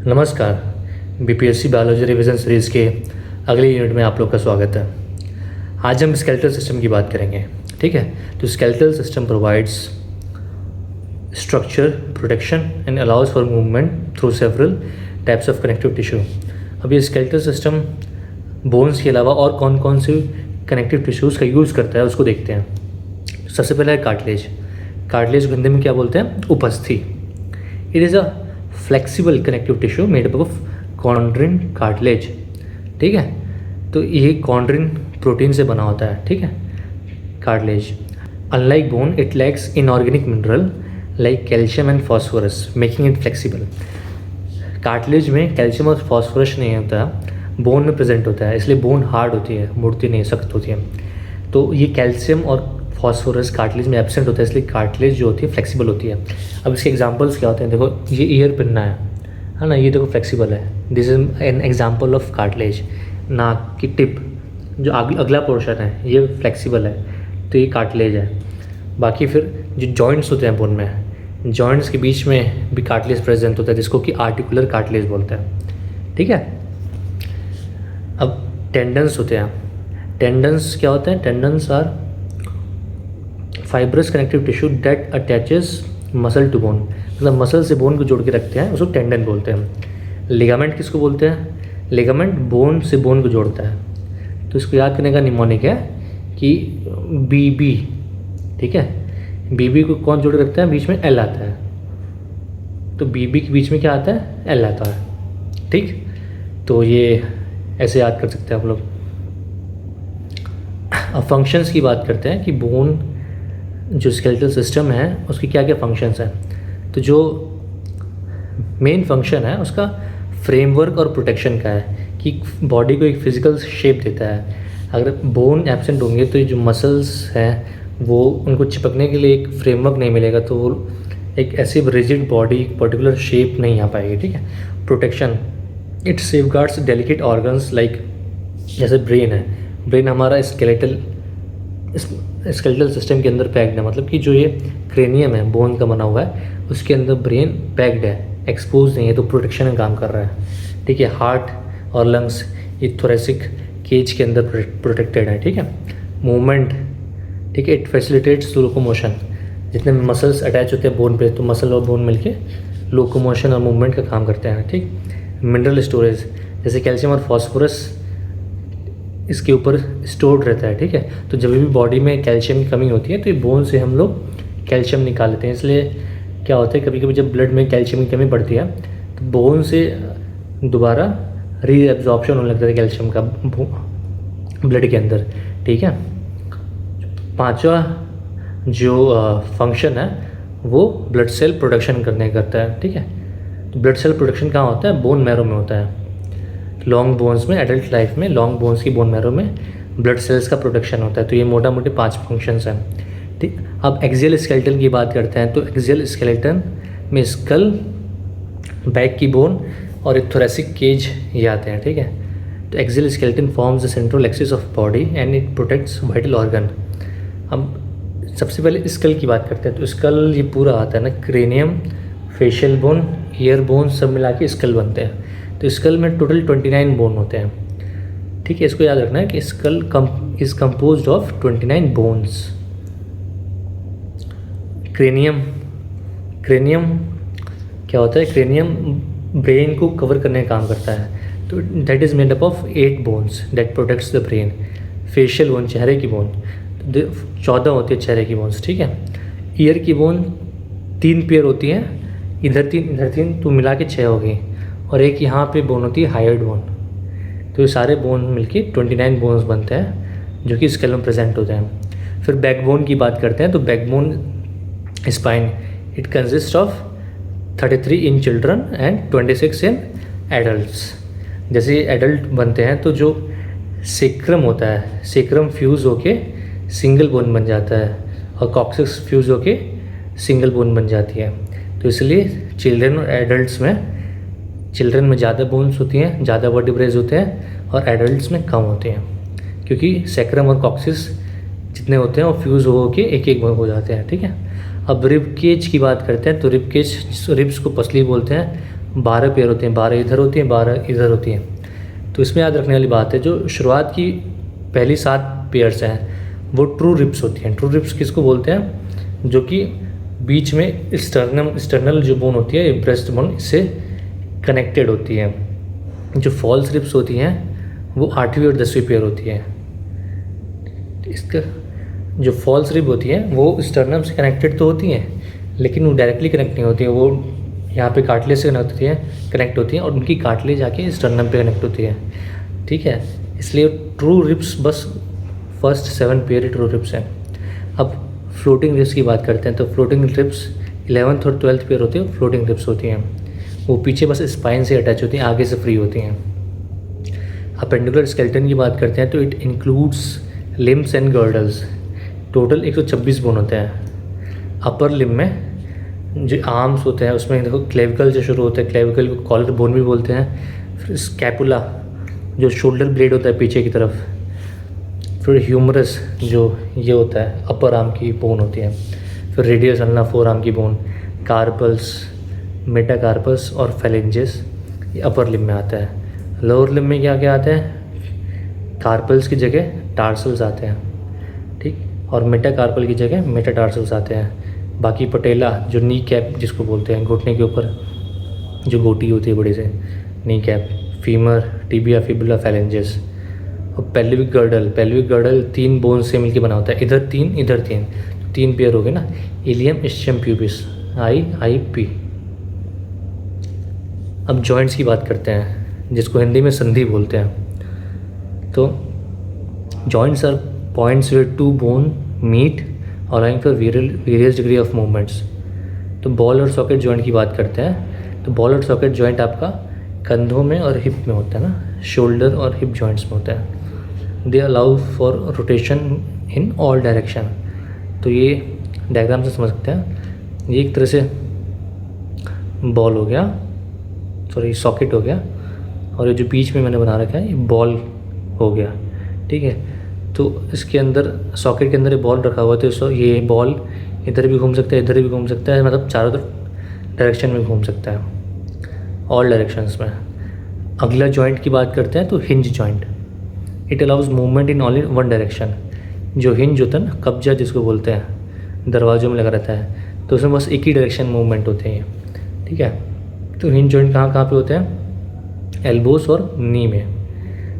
नमस्कार। BPSC biology revision series के अगले यूनिट में आप लोग का स्वागत है। आज हम स्केलेटल सिस्टम की बात करेंगे। ठीक है, तो skeletal system provides structure, protection and allows for movement through several types of connective tissue. अब ये स्केलेटल सिस्टम बोन्स के अलावा और कौन कौन से कनेक्टिव टिश्यूज़ का यूज़ करता है उसको देखते हैं। सबसे पहला है कार्टिलेज। कार्टिलेज को हिंदी में क्या बोलते हैं? उपस्थि। It is a flexible connective tissue made up of chondrin cartilage. ठीक है, तो ये कॉन्ड्रिन प्रोटीन से बना होता है। ठीक है, cartilage. Unlike bone it lacks inorganic mineral like calcium and phosphorus making it flexible. Cartilage में कैल्शियम और फॉस्फोरस नहीं होता, बोन में प्रेजेंट होता है, इसलिए बोन हार्ड होती है, मुड़ती नहीं, सख्त होती है। तो ये कैल्शियम और फॉस्फोरस कार्टिलेज में एब्सेंट होता है, इसलिए कार्टिलेज जो होती है फ्लेक्सिबल होती है। अब इसके एग्जांपल्स क्या होते हैं? देखो, ये ईयर पिनना है ना, ये देखो फ्लेक्सिबल है। This is an example of cartilage. नाक की टिप जो अगला पोर्शन है ये फ्लेक्सिबल है, तो ये कार्टिलेज है। बाकी फिर जो जॉइंट्स होते हैं बोन में, जॉइंट्स के बीच में भी कार्टिलेज प्रेजेंट होता है, जिसको कि आर्टिकुलर कार्टिलेज बोलते हैं। ठीक है, अब टेंडन्स होते हैं। टेंडन्स क्या होते हैं? Tendons are fibrous connective tissue that attaches muscle to bone, मतलब मसल से बोन को जोड़ के रखते हैं, उसको टेंडन बोलते हैं। लिगामेंट किसको बोलते हैं? लिगामेंट बोन से बोन को जोड़ता है। तो इसको याद करने का निमोनिक है कि बीबी। ठीक है, बीबी को कौन जोड़ के रखता है? बीच में एल आता है, तो बीबी के बीच में क्या आता है? एल आता है। ठीक, तो ये ऐसे याद कर सकते हैं आप लोग। अब फंक्शंस की बात करते हैं कि बोन जो स्केलेटल सिस्टम है उसके क्या क्या फंक्शंस हैं। तो जो मेन फंक्शन है उसका फ्रेमवर्क और प्रोटेक्शन का है कि बॉडी को एक फिजिकल शेप देता है। अगर बोन एब्सेंट होंगे तो जो मसल्स हैं वो उनको चिपकने के लिए एक फ्रेमवर्क नहीं मिलेगा, तो वो एक ऐसी रिजिड बॉडी पर्टिकुलर शेप नहीं आ पाएगी। ठीक है, protection, it safeguards delicate organs like, जैसे ब्रेन है, ब्रेन हमारा स्केलेटल सिस्टम के अंदर पैक्ड है, मतलब कि जो ये क्रेनियम है बोन का बना हुआ है उसके अंदर ब्रेन पैक्ड है, एक्सपोज नहीं है, तो प्रोटेक्शन में काम कर रहा है। ठीक है, हार्ट और लंग्स ये थोरेसिक केज के अंदर प्रोटेक्टेड है। ठीक है, मूवमेंट, ठीक है, इट फैसिलिटेट्स लोकोमोशन। जितने मसल्स अटैच होते हैं बोन पे, तो मसल और बोन मिलके लोकोमोशन और मूवमेंट का काम करते हैं। ठीक, मिनरल स्टोरेज, जैसे कैल्शियम और फॉस्फोरस इसके ऊपर स्टोर्ड रहता है। ठीक है, तो जब भी बॉडी में कैल्शियम की कमी होती है तो ये बोन से हम लोग कैल्शियम निकाल लेते हैं। इसलिए क्या होता है, कभी कभी जब ब्लड में कैल्शियम की कमी बढ़ती है तो बोन से दोबारा रीएब्जॉर्प्शन होने लगता है कैल्शियम का ब्लड के अंदर। ठीक है, पांचवा जो फंक्शन है वो ब्लड सेल प्रोडक्शन करने करता है। ठीक है, तो ब्लड सेल प्रोडक्शन कहाँ होता है? बोन मैरो में होता है। लॉन्ग बोन्स में, एडल्ट लाइफ में लॉन्ग बोन्स की बोन मैरो में ब्लड सेल्स का प्रोडक्शन होता है। तो ये मोटा मोटी 5 फंक्शंस हैं। ठीक, अब एक्सियल स्केलेटन की बात करते हैं। तो एक्सियल स्केलेटन में स्कल, बैक की बोन और एक थोरेसिक केज ये आते हैं। ठीक है, तो axial skeleton forms the central axis of body and it protects vital organ. अब सबसे पहले स्कल की बात करते हैं। तो स्कल ये पूरा आता है ना, cranium, facial bone, year bone सब मिला के स्कल बनते हैं। तो स्कल में टोटल 29 बोन होते हैं। ठीक है, इसको याद रखना है कि skull is composed of 29 bones. Cranium, cranium क्या होता है? क्रेनियम ब्रेन को कवर करने का काम करता है, तो that is made up of 8 bones that protects the brain. Facial bone, चेहरे की बोन, 14 होती है चेहरे की बोन्स। ठीक है, ईयर की बोन 3 पेयर होती हैं, इधर 3 तो मिला के 6 हो गई, और एक यहाँ पे बोन होती है हाइड बोन। तो ये सारे बोन मिलके 29 बोन्स बनते हैं जो कि स्केल में प्रेजेंट होते हैं। फिर बैकबोन की बात करते हैं। तो backbone spine, it consist of 33 in children and 26 in adults. जैसे एडल्ट बनते हैं तो जो सेक्रम होता है, सेक्रम फ्यूज़ होके सिंगल बोन बन जाता है, और कॉक्सिक्स फ्यूज़ होके सिंगल बोन बन जाती है। तो इसलिए चिल्ड्रन और एडल्ट्स में, चिल्ड्रन में ज़्यादा बोन्स होती हैं, ज़्यादा वर्टिब्रेज होते हैं, और एडल्ट्स में कम होते हैं, क्योंकि सेक्रम और कॉक्सिस जितने होते हैं वो फ्यूज़ हो के एक एक हो जाते हैं। ठीक है, अब रिब केज की बात करते हैं। तो रिब केज, रिब्स को पसली बोलते हैं, 12 पेयर होते हैं, 12 इधर होती हैं, 12 इधर होती हैं। तो इसमें याद रखने वाली बात है, जो शुरुआत की पहली 7 पेयर्स हैं वो ट्रू रिब्स होती हैं। ट्रू रिब्स किसको बोलते हैं? जो कि बीच में स्टर्नल जो बोन होती है, ब्रेस्ट बोन, इससे कनेक्टेड होती है। जो फॉल्स रिब्स होती हैं वो 8वीं और 10वीं पेयर होती है। इसका जो फॉल्स रिब होती है वो स्टर्नम से कनेक्टेड तो होती हैं, लेकिन वो डायरेक्टली कनेक्ट नहीं होती है, वो यहाँ पे कार्टिलेज से कनेक्ट होती हैं और उनकी कार्टिलेज आके स्टर्नम पे कनेक्ट होती है। ठीक है, इसलिए ट्रू रिब्स बस फर्स्ट 7 पेयर ट्रू रिब्स हैं। अब फ्लोटिंग रिब्स की बात करते हैं, तो फ्लोटिंग रिब्स 11th और 12th पेयर होती है, फ्लोटिंग रिब्स होती हैं। वो पीछे बस स्पाइन से अटैच होती हैं, आगे से फ्री होती हैं। अपेंडिकुलर स्केलेटन की बात करते हैं तो it includes limbs and girdles. Total 126 bone होते हैं। अपर लिम में जो आर्म्स होते हैं उसमें देखो क्लेविकल जो शुरू होता है, क्लेविकल को कॉलर बोन भी बोलते हैं। फिर स्कैपुला जो शोल्डर ब्लेड होता है पीछे की तरफ। फिर ह्यूमरस जो ये होता है अपर आर्म की बोन होती है। फिर रेडियस अल्ना फोर आर्म की बोन। कार्पल्स, मेटाकार्पस और फेलेंजेस ये अपर लिम में आता है। लोअर लिम में क्या क्या आता है? कार्पल्स की जगह टार्सल्स आते हैं, ठीक, और मेटाकार्पल की जगह मेटाटार्सल्स आते हैं। बाकी पटेला जो नी कैप जिसको बोलते हैं, घुटने के ऊपर जो गोटी होती है बड़ी से, knee cap. Femur, tibia, fibula, phalanges. और पेल्विक गर्डल 3 बोन से मिलकर बना होता है, इधर 3 इधर 3, 3 पेयर हो गए ना। Ilium, ischium, pubis, IIP। अब जॉइंट्स की बात करते हैं जिसको हिंदी में संधि बोलते हैं। तो joints are points where 2 bone meet allowing for various degree of movements. तो बॉल और सॉकेट जॉइंट की बात करते हैं, तो बॉल और सॉकेट जॉइंट आपका कंधों में और हिप में होता है ना, शोल्डर और हिप जॉइंट्स में होता है। They allow for rotation in all direction. तो ये डायग्राम से समझ सकते हैं, ये एक तरह से बॉल हो गया, सॉरी सॉकेट हो गया, और ये जो बीच में मैंने बना रखा है ये बॉल हो गया। ठीक है, तो इसके अंदर सॉकेट के अंदर ये बॉल रखा हुआ है, तो ये बॉल इधर भी घूम सकता है, इधर भी घूम सकता है, मतलब चारों तरफ डायरेक्शन में घूम सकता है, ऑल डायरेक्शंस में। अगला जॉइंट की बात करते हैं तो hinge joint. It allows movement in only one direction. जो हिंज होता है ना, कब्जा जिसको बोलते हैं, दरवाजों में लगा रहता है, तो उसमें बस एक ही डायरेक्शन मूवमेंट होते हैं। ठीक है, तो हिंज जॉइंट कहाँ कहाँ पे होते हैं? एल्बोस और नी में।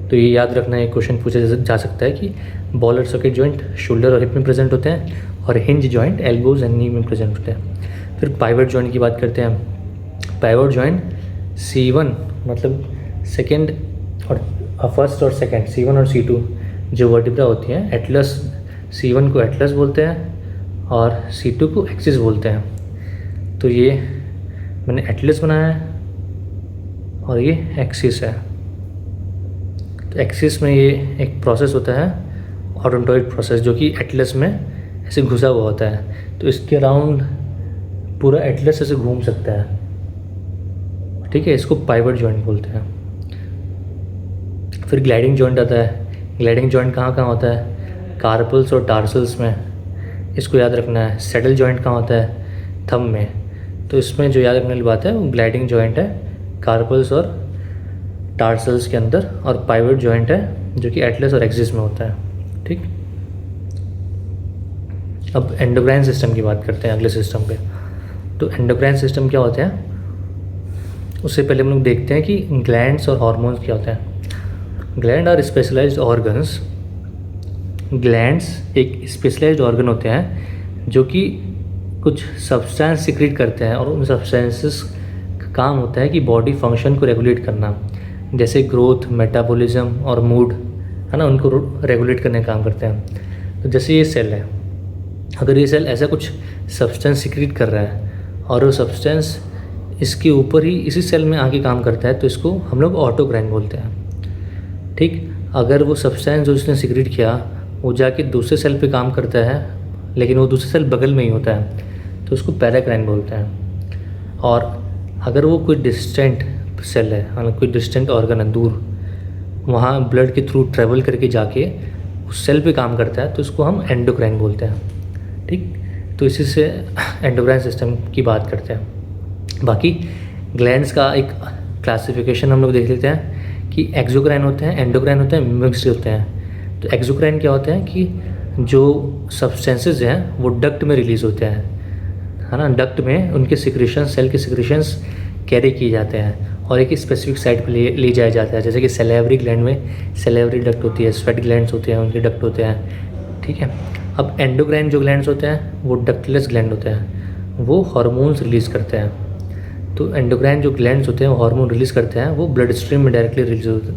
तो ये याद रखना, एक क्वेश्चन पूछा जा सकता है कि बॉल और सॉकेट जॉइंट शोल्डर और हिप में प्रेजेंट होते हैं, और हिंज जॉइंट एल्बोज एंड नी में प्रेजेंट होते हैं। फिर पाइवट जॉइंट की बात करते हैं। पाइवट जॉइंट C1 मतलब सेकेंड और फर्स्ट और सेकेंड, C1 और C2 जो वर्टिब्रा होती हैं, एटलस, C1 को एटलस बोलते हैं और C2 को एक्सिस बोलते हैं। तो ये मैंने एटलस बनाया है और ये एक्सिस है। तो एक्सिस में ये एक प्रोसेस होता है ऑडोंटॉइड प्रोसेस, जो कि एटलस में ऐसे घुसा हुआ होता है। तो इसके अराउंड पूरा एटलस ऐसे घूम सकता है। ठीक है, इसको पाइवट जॉइंट बोलते हैं। फिर ग्लाइडिंग जॉइंट आता है। ग्लाइडिंग जॉइंट कहाँ कहाँ होता है? कार्पल्स और टार्सल्स में, इसको याद रखना है। सैडल जॉइंट कहाँ होता है? थंब में। तो इसमें जो याद रखने वाली बात है वो ग्लाइडिंग जॉइंट है कार्पल्स और टार्सल्स के अंदर, और पाइवट जॉइंट है जो कि एटलस और एक्सिस में होता है। ठीक, अब एंडोक्राइन सिस्टम की बात करते हैं अगले सिस्टम पे। तो एंडोक्राइन सिस्टम क्या होते हैं, उससे पहले हम लोग देखते हैं कि ग्लैंड्स और हार्मोन्स क्या होते हैं। Gland are specialised organs. Glands एक स्पेशलाइज्ड ऑर्गन होते हैं जो कि कुछ सब्सटेंस सिक्रीट करते हैं, और उन सब्सटेंसेस का काम होता है कि बॉडी फंक्शन को रेगुलेट करना, जैसे ग्रोथ, मेटाबॉलिज्म और मूड, है ना, उनको रेगुलेट करने का काम करते हैं। तो जैसे ये सेल है, अगर ये सेल ऐसा कुछ सब्सटेंस सिक्रीट कर रहा है और वो सब्सटेंस इसके ऊपर ही इसी सेल में आके काम करता है, तो इसको हम लोग ऑटोक्राइन बोलते हैं। ठीक, अगर वो सब्सटेंस जो इसने सिक्रीट किया वो जाके दूसरे सेल पे काम करता है, लेकिन वो दूसरे सेल बगल में ही होता है, तो उसको पैराक्राइन बोलते हैं। और अगर वो कोई डिस्टेंट सेल है, मतलब कोई डिस्टेंट ऑर्गन है दूर, वहाँ ब्लड के थ्रू ट्रेवल करके जाके उस सेल पे काम करता है, तो उसको हम एंडोक्राइन बोलते हैं। ठीक, तो इसी से एंडोक्राइन सिस्टम की बात करते हैं। बाकी ग्लैंड्स का एक क्लासिफिकेशन हम लोग देख लेते हैं कि एक्सोक्राइन होते हैं, एंडोक्राइन होते हैं, मिक्स्ड होते हैं। तो एक्सोक्राइन क्या होते हैं कि जो सब्सटेंसेस हैं वो डक्ट में रिलीज़ होते हैं, है ना। डक्ट में उनके सिक्रेशन, सेल के सिक्रेशंस कैरी किए जाते हैं और एक स्पेसिफिक साइट पर ले जाया जाता है। जैसे कि सैलिवरी ग्लैंड में सैलिवरी डक्ट होती है, स्वेट ग्लैंड्स होते हैं, उनके डक्ट होते हैं, ठीक है। अब एंडोक्राइन जो ग्लैंड्स होते हैं वो डक्टलेस ग्लैंड होते हैं, वो हार्मोन्स रिलीज़ करते हैं। तो एंडोक्राइन जो ग्लैंड्स होते हैं वो हार्मोन रिलीज़ करते हैं, वो ब्लड स्ट्रीम में डायरेक्टली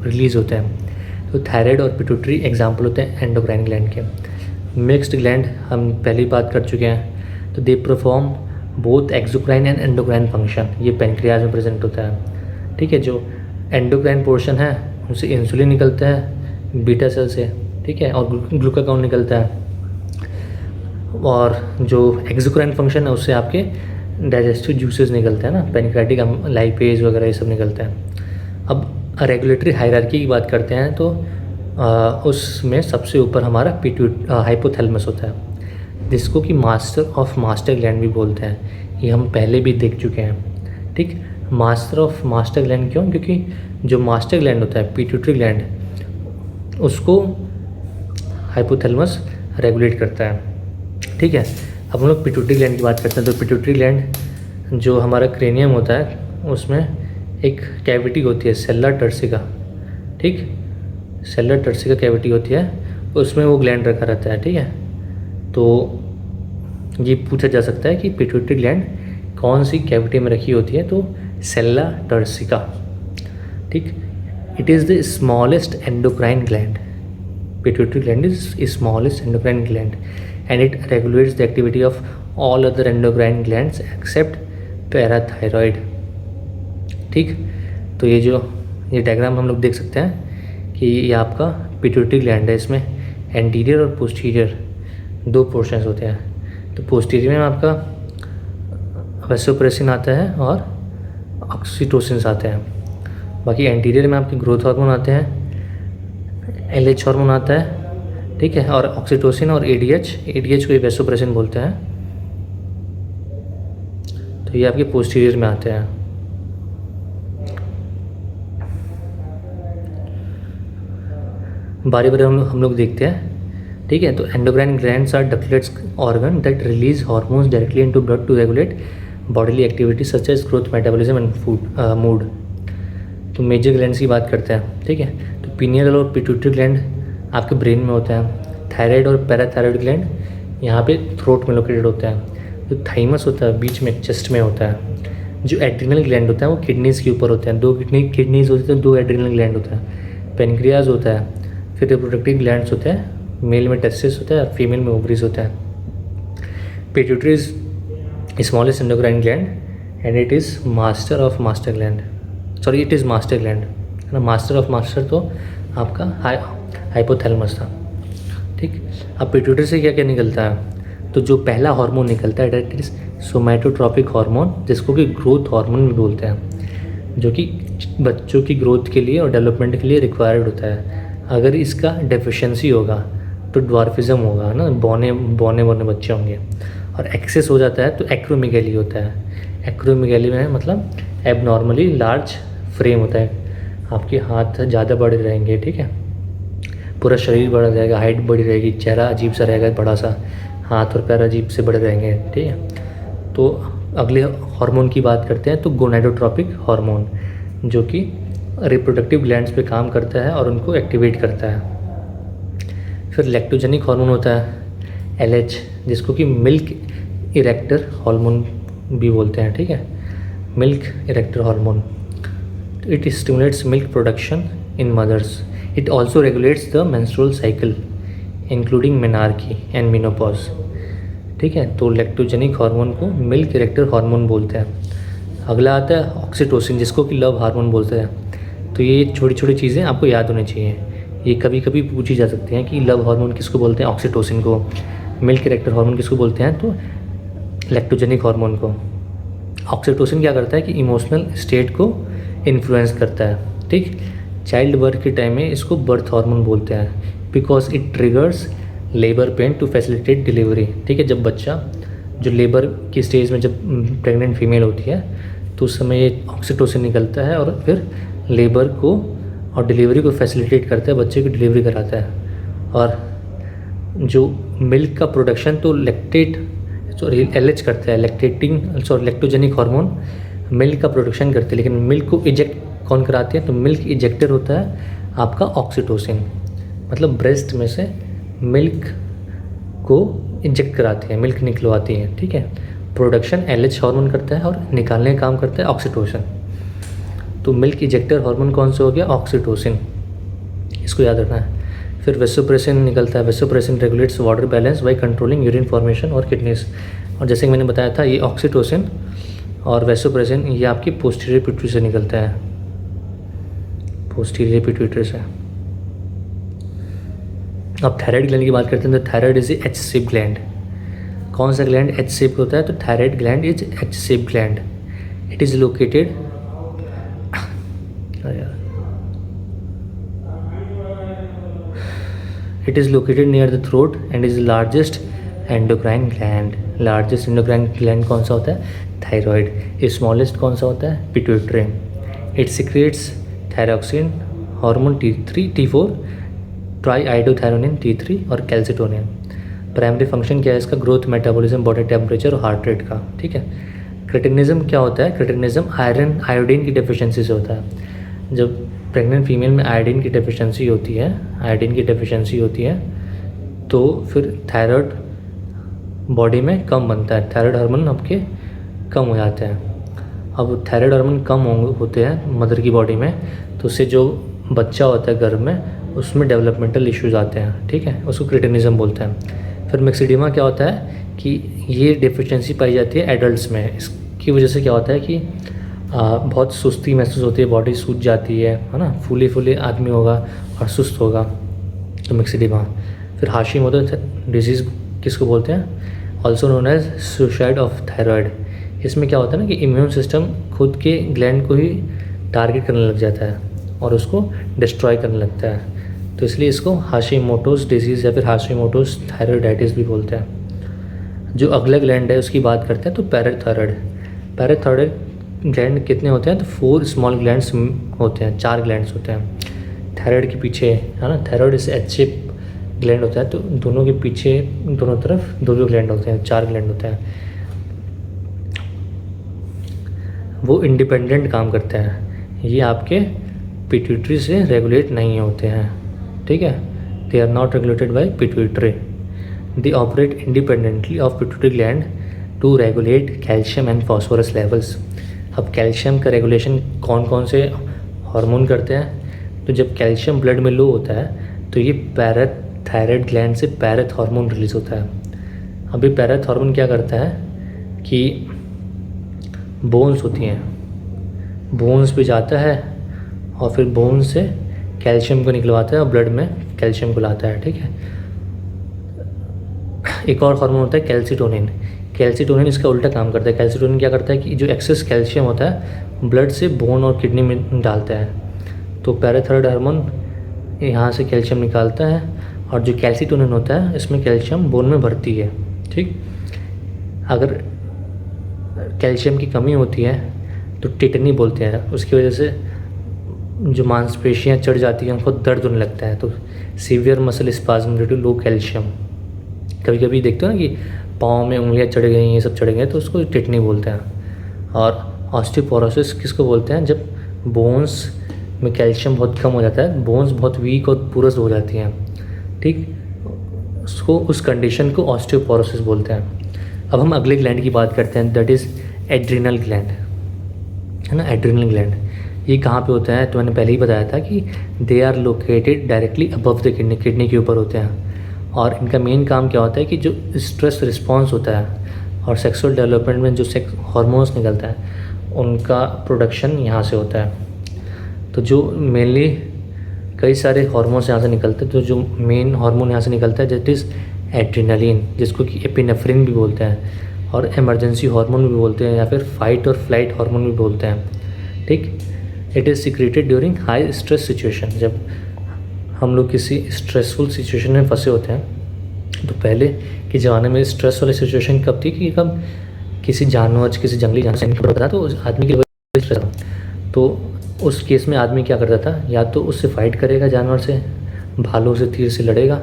रिलीज़ होते हैं। तो थायराइड और पिट्यूटरी एग्जाम्पल होते हैं एंडोक्राइन ग्लैंड के। मिक्स्ड ग्लैंड हम पहले ही बात कर चुके हैं। तो they perform both exocrine and endocrine function. ये पेनक्रियाज में प्रेजेंट होता है, ठीक है। जो एंडोक्राइन पोर्शन है उनसे इंसुलिन निकलता है बीटा सेल से, ठीक है, और ग्लूकागॉन निकलता है। और जो एक्सोक्राइन फंक्शन है उससे आपके डाइजेस्टिव जूसेस निकलते हैं ना, पेनक्रियाटिक लाइपेज वगैरह ये सब निकलता है। अब रेगुलेटरी हायरार्की की बात करते हैं तो उसमें सबसे ऊपर हमारा हाइपोथैलेमस होता है, जिसको कि मास्टर ऑफ मास्टर ग्लैंड भी बोलते हैं। ये हम पहले भी देख चुके हैं, ठीक। मास्टर ऑफ मास्टर ग्लैंड क्यों? क्योंकि जो मास्टर ग्लैंड होता है पिट्यूटरी ग्लैंड, उसको हाइपोथैलेमस रेगुलेट करता है, ठीक है। अब हम लोग पिट्यूटरी ग्लैंड की बात करते हैं। तो पिट्यूटरी ग्लैंड जो हमारा क्रेनियम होता है उसमें एक कैविटी होती है सेल्युलर टर्सिका, ठीक। सेल्युलर टर्सिका कैविटी होती है, उसमें वो ग्लैंड रखा रहता है, ठीक है। तो ये पूछा जा सकता है कि पिट्यूटरी ग्लैंड कौन सी कैविटी में रखी होती है? तो सेल्युलर टर्सिका, ठीक। It is the smallest endocrine gland. Pituitary gland is smallest endocrine gland and it regulates the activity of all other endocrine glands except parathyroid, ठीक। तो ये डायग्राम हम लोग देख सकते हैं कि ये आपका पिट्यूटरी ग्लैंड है। इसमें एंटीरियर और पोस्टीरियर दो पोर्शंस होते हैं। तो पोस्टीरियर में आपका वेसोप्रेसिन आता है और ऑक्सीटोसिन आते हैं। बाकी एंटीरियर में आपके ग्रोथ हार्मोन आते हैं, LH हार्मोन आता है, ठीक है, और ऑक्सीटोसिन और ADH को वेसोप्रेसिन बोलते हैं। तो ये आपके पोस्टीरियर में आते हैं। बारी बारी हम लोग देखते हैं, ठीक है। तो endocrine glands are ductless organ that release hormones directly into blood to regulate bodily activity such as growth, metabolism and mood. तो मेजर ग्लैंड्स की बात करते हैं, ठीक है। तो पीनियल और पिट्यूटरी ग्लैंड आपके ब्रेन में होता है। थायराइड और पैराथायराइड ग्लैंड यहाँ पे थ्रोट में लोकेटेड होता है। जो थाइमस होता है बीच में चेस्ट में होता है। जो एड्रिनल ग्लैंड होता है वो किडनीज़ के ऊपर होते हैं। दो किडनीज़ होती हैं, दो एड्रिनल ग्लैंड होता है। पेनक्रियाज होता है, फिर रिप्रोडक्टिव ग्लैंड्स होते हैं। मेल में टेस्टिस होता है और फीमेल में ओवरीज होता है। Pituitary is smallest endocrine gland and it is master of master gland, sorry it is master gland, है ना। मास्टर ऑफ मास्टर तो आपका हाइपोथैलेमस था, ठीक। अब पिट्यूटरी से क्या क्या निकलता है? तो जो पहला हार्मोन निकलता है दैट इज सोमैटोट्रॉपिक हार्मोन, जिसको कि ग्रोथ हार्मोन भी बोलते हैं, जो कि बच्चों की ग्रोथ के लिए और डेवलपमेंट के लिए रिक्वायर्ड होता है। अगर इसका डेफिशिएंसी होगा तो ड्वार्फिज्म होगा, है ना, बौने बच्चे होंगे। और एक्सेस हो जाता है तो एक्रोमेगैली होता है। एक्रोमेगैली में मतलब एबनॉर्मली लार्ज फ्रेम होता है, आपके हाथ ज़्यादा बड़े रहेंगे, ठीक है, पूरा शरीर बड़ा रहेगा, हाइट बड़ी रहेगी, चेहरा अजीब सा रहेगा बड़ा सा, हाथ और पैर अजीब से बड़े रहेंगे, ठीक है। तो अगले हार्मोन की बात करते हैं। तो गोनाडोट्रोपिक हार्मोन, जो कि रिप्रोडक्टिव ग्लैंड्स पे काम करता है और उनको एक्टिवेट करता है। फिर लैक्टोजेनिक हार्मोन होता है LH, जिसको कि मिल्क इरेक्टर हार्मोन भी बोलते हैं, ठीक है, milk erector hormone. It stimulates milk production in mothers. It also regulates the menstrual cycle, including menarche and menopause, ठीक है। तो लैक्टोजेनिक हार्मोन को मिल्क इरेक्टर हार्मोन बोलते हैं। अगला आता है ऑक्सीटोसिन, जिसको कि लव हार्मोन बोलते हैं। तो ये छोटी छोटी चीज़ें आपको याद होनी चाहिए। ये कभी कभी पूछी जा सकती हैं कि लव हार्मोन किसको बोलते हैं, ऑक्सीटोसिन को। मिल्क इरेक्टर हार्मोन किसको बोलते हैं, तो लैक्टोजेनिक हार्मोन को। ऑक्सीटोसिन क्या करता है कि इमोशनल स्टेट को इन्फ्लुएंस करता है, ठीक। चाइल्ड बर्थ के टाइम में इसको बर्थ हार्मोन बोलते हैं, because it triggers labour pain to facilitate delivery, ठीक है। जब बच्चा जो लेबर की स्टेज में जब प्रेग्नेंट फीमेल होती है तो उस समय ये ऑक्सीटोसिन निकलता है और फिर लेबर को और डिलीवरी को फैसिलिटेट करता है, बच्चे की डिलीवरी कराता है। और जो मिल्क का प्रोडक्शन तो LH करता है, लैक्टोजेनिक हार्मोन मिल्क का प्रोडक्शन करते हैं, लेकिन मिल्क को इजेक्ट कौन कराते हैं? तो मिल्क इजेक्टर होता है आपका ऑक्सीटोसिन, मतलब ब्रेस्ट में से मिल्क को इंजेक्ट कराती है, मिल्क निकलवाती है, ठीक है। प्रोडक्शन LH हार्मोन करता है और निकालने का काम करता है ऑक्सीटोसिन। तो मिल्क इजेक्टर हार्मोन कौन सा हो गया? ऑक्सीटोसिन, इसको याद रखना है। फिर वेसोप्रेसिन निकलता है। Vasopressin regulates water balance by controlling urine formation और किडनीज। और जैसे कि मैंने बताया था, ये ऑक्सीटोसिन और वेसोप्रेसिन ये आपकी पोस्टीरियर पिट्यूटरी से निकलता है, पोस्टीरियर पिट्यूटरी से। अब थायराइड ग्लैंड की बात करते हैं तो thyroid is H shape gland. कौन सा ग्लैंड एच शेप होता है? तो thyroid gland is H shape gland. It is located It is located near the throat and is the largest endocrine gland. Largest endocrine gland कौन सा होता है? Thyroid. Smallest कौन सा होता है? Pituitary. It secretes thyroxine, hormone T3, T4, triiodothyronine T3 और calcitonin. Primary function क्या है इसका? ग्रोथ, मेटाबॉलिज्म, बॉडी टेम्परेचर और हार्ट रेट का, ठीक है। क्रिटिनिज्म क्या होता है? क्रिटिनिज्म आयोडीन की डेफिशिएंसी से होता है। जब प्रेग्नेंट फीमेल में आयोडीन की डेफिशिएंसी होती है, तो फिर थायराइड बॉडी में कम बनता है, थायराइड हार्मोन आपके कम हो जाते हैं। अब थायराइड हार्मोन कम होते हैं मदर की बॉडी में, तो उससे जो बच्चा होता है गर्भ में उसमें डेवलपमेंटल इश्यूज आते हैं, ठीक है, उसको क्रिटिनिज्म बोलते हैं। फिर मिक्सिडिमा क्या होता है कि ये डेफिशिएंसी पाई जाती है एडल्ट्स में। इसकी वजह से क्या होता है कि बहुत सुस्ती महसूस होती है, बॉडी सूज जाती है ना, फूले आदमी होगा और सुस्त होगा, तो मिक्सिडिमा। फिर हाशिमोटो डिजीज़ किसको बोलते हैं? Also known as suicide of thyroid. इसमें क्या होता है ना कि इम्यून सिस्टम खुद के ग्लैंड को ही टारगेट करने लग जाता है और उसको डिस्ट्रॉय करने लगता है, तो इसलिए इसको हाशिमोटोस डिजीज़ या फिर हाशिमोटोस थायराइडाइटिस भी बोलते हैं। जो अगला ग्लैंड है उसकी बात करते हैं तो पैराथायरॉयड ग्लैंड कितने होते हैं? तो 4 स्मॉल ग्लैंड्स होते हैं, 4 ग्लैंड्स होते हैं थायराइड के पीछे, है ना। थायराइड इस एच शेप ग्लैंड होता है, तो दोनों के पीछे दोनों तरफ 2 ग्लैंड होते हैं, 4 ग्लैंड होते हैं। वो इंडिपेंडेंट काम करते हैं, ये आपके पिट्यूटरी से रेगुलेट नहीं होते हैं, ठीक है। They are not regulated by pituitary. They operate independently of pituitary gland to regulate calcium and phosphorus levels. अब कैल्शियम का रेगुलेशन कौन कौन से हार्मोन करते हैं? तो जब कैल्शियम ब्लड में लो होता है तो ये पैराथायरॉयड ग्लैंड से पैरेथ हार्मोन रिलीज़ होता है। अभी पैरेथ हार्मोन क्या करता है कि बोन्स होती हैं, बोन्स पे जाता है और फिर बोन्स से कैल्शियम को निकलवाता है और ब्लड में कैल्शियम को लाता है, ठीक है। एक और हार्मोन होता है कैल्सिटोनिन इसका उल्टा काम करता है। कैल्सिटोनिन क्या करता है कि जो एक्सेस कैल्शियम होता है ब्लड से बोन और किडनी में डालता है, तो पैराथायरॉयड हार्मोन यहाँ से कैल्शियम निकालता है और जो कैल्सिटोनिन होता है इसमें कैल्शियम बोन में भरती है, ठीक। अगर कैल्शियम की कमी होती है तो टिटनी बोलते हैं, उसकी वजह से जो मांसपेशियाँ चढ़ जाती हैं उनको दर्द होने लगता है, तो severe muscle spasm due to low calcium. कभी कभी देखते हो ना कि पाँव में उंगलियां चढ़ गई, ये सब चढ़ गए, तो उसको टिटनी बोलते हैं। और ऑस्टियोपोरोसिस किसको बोलते हैं? जब बोन्स में कैल्शियम बहुत कम हो जाता है, बोन्स बहुत वीक और पुरस हो जाती हैं, ठीक, उसको उस कंडीशन को ऑस्टियोपोरोसिस बोलते हैं। अब हम अगले ग्लैंड की बात करते हैं, दैट इज़ एड्रिनल ग्लैंड, है ना। एड्रिनल ग्लैंड ये कहाँ पे होता है? तो मैंने पहले ही बताया था कि they are located directly above the kidney के ऊपर होते हैं। और इनका मेन काम क्या होता है कि जो स्ट्रेस रिस्पॉन्स होता है और सेक्सुअल डेवलपमेंट में जो हार्मोन्स निकलता है उनका प्रोडक्शन यहाँ से होता है। तो जो मेनली कई सारे हार्मोन्स यहाँ से निकलते हैं, तो जो मेन हार्मोन यहाँ से निकलता है दैट इज़ एड्रेनालिन, जिसको कि एपिनेफ्रिन भी बोलते हैं और इमरजेंसी हार्मोन भी बोलते हैं या फिर फाइट और फ्लाइट हार्मोन भी बोलते हैं, ठीक। It is secreted during high stress situation. जब हम लोग किसी स्ट्रेसफुल सिचुएशन में फंसे होते हैं, तो पहले के ज़माने में स्ट्रेस वाली सिचुएशन कब थी कि कब किसी जानवर, किसी जंगली जानवर से पता तो उस आदमी की तो उस केस में आदमी क्या करता था, या तो उससे फाइट करेगा जानवर से, भालू से, तीर से लड़ेगा,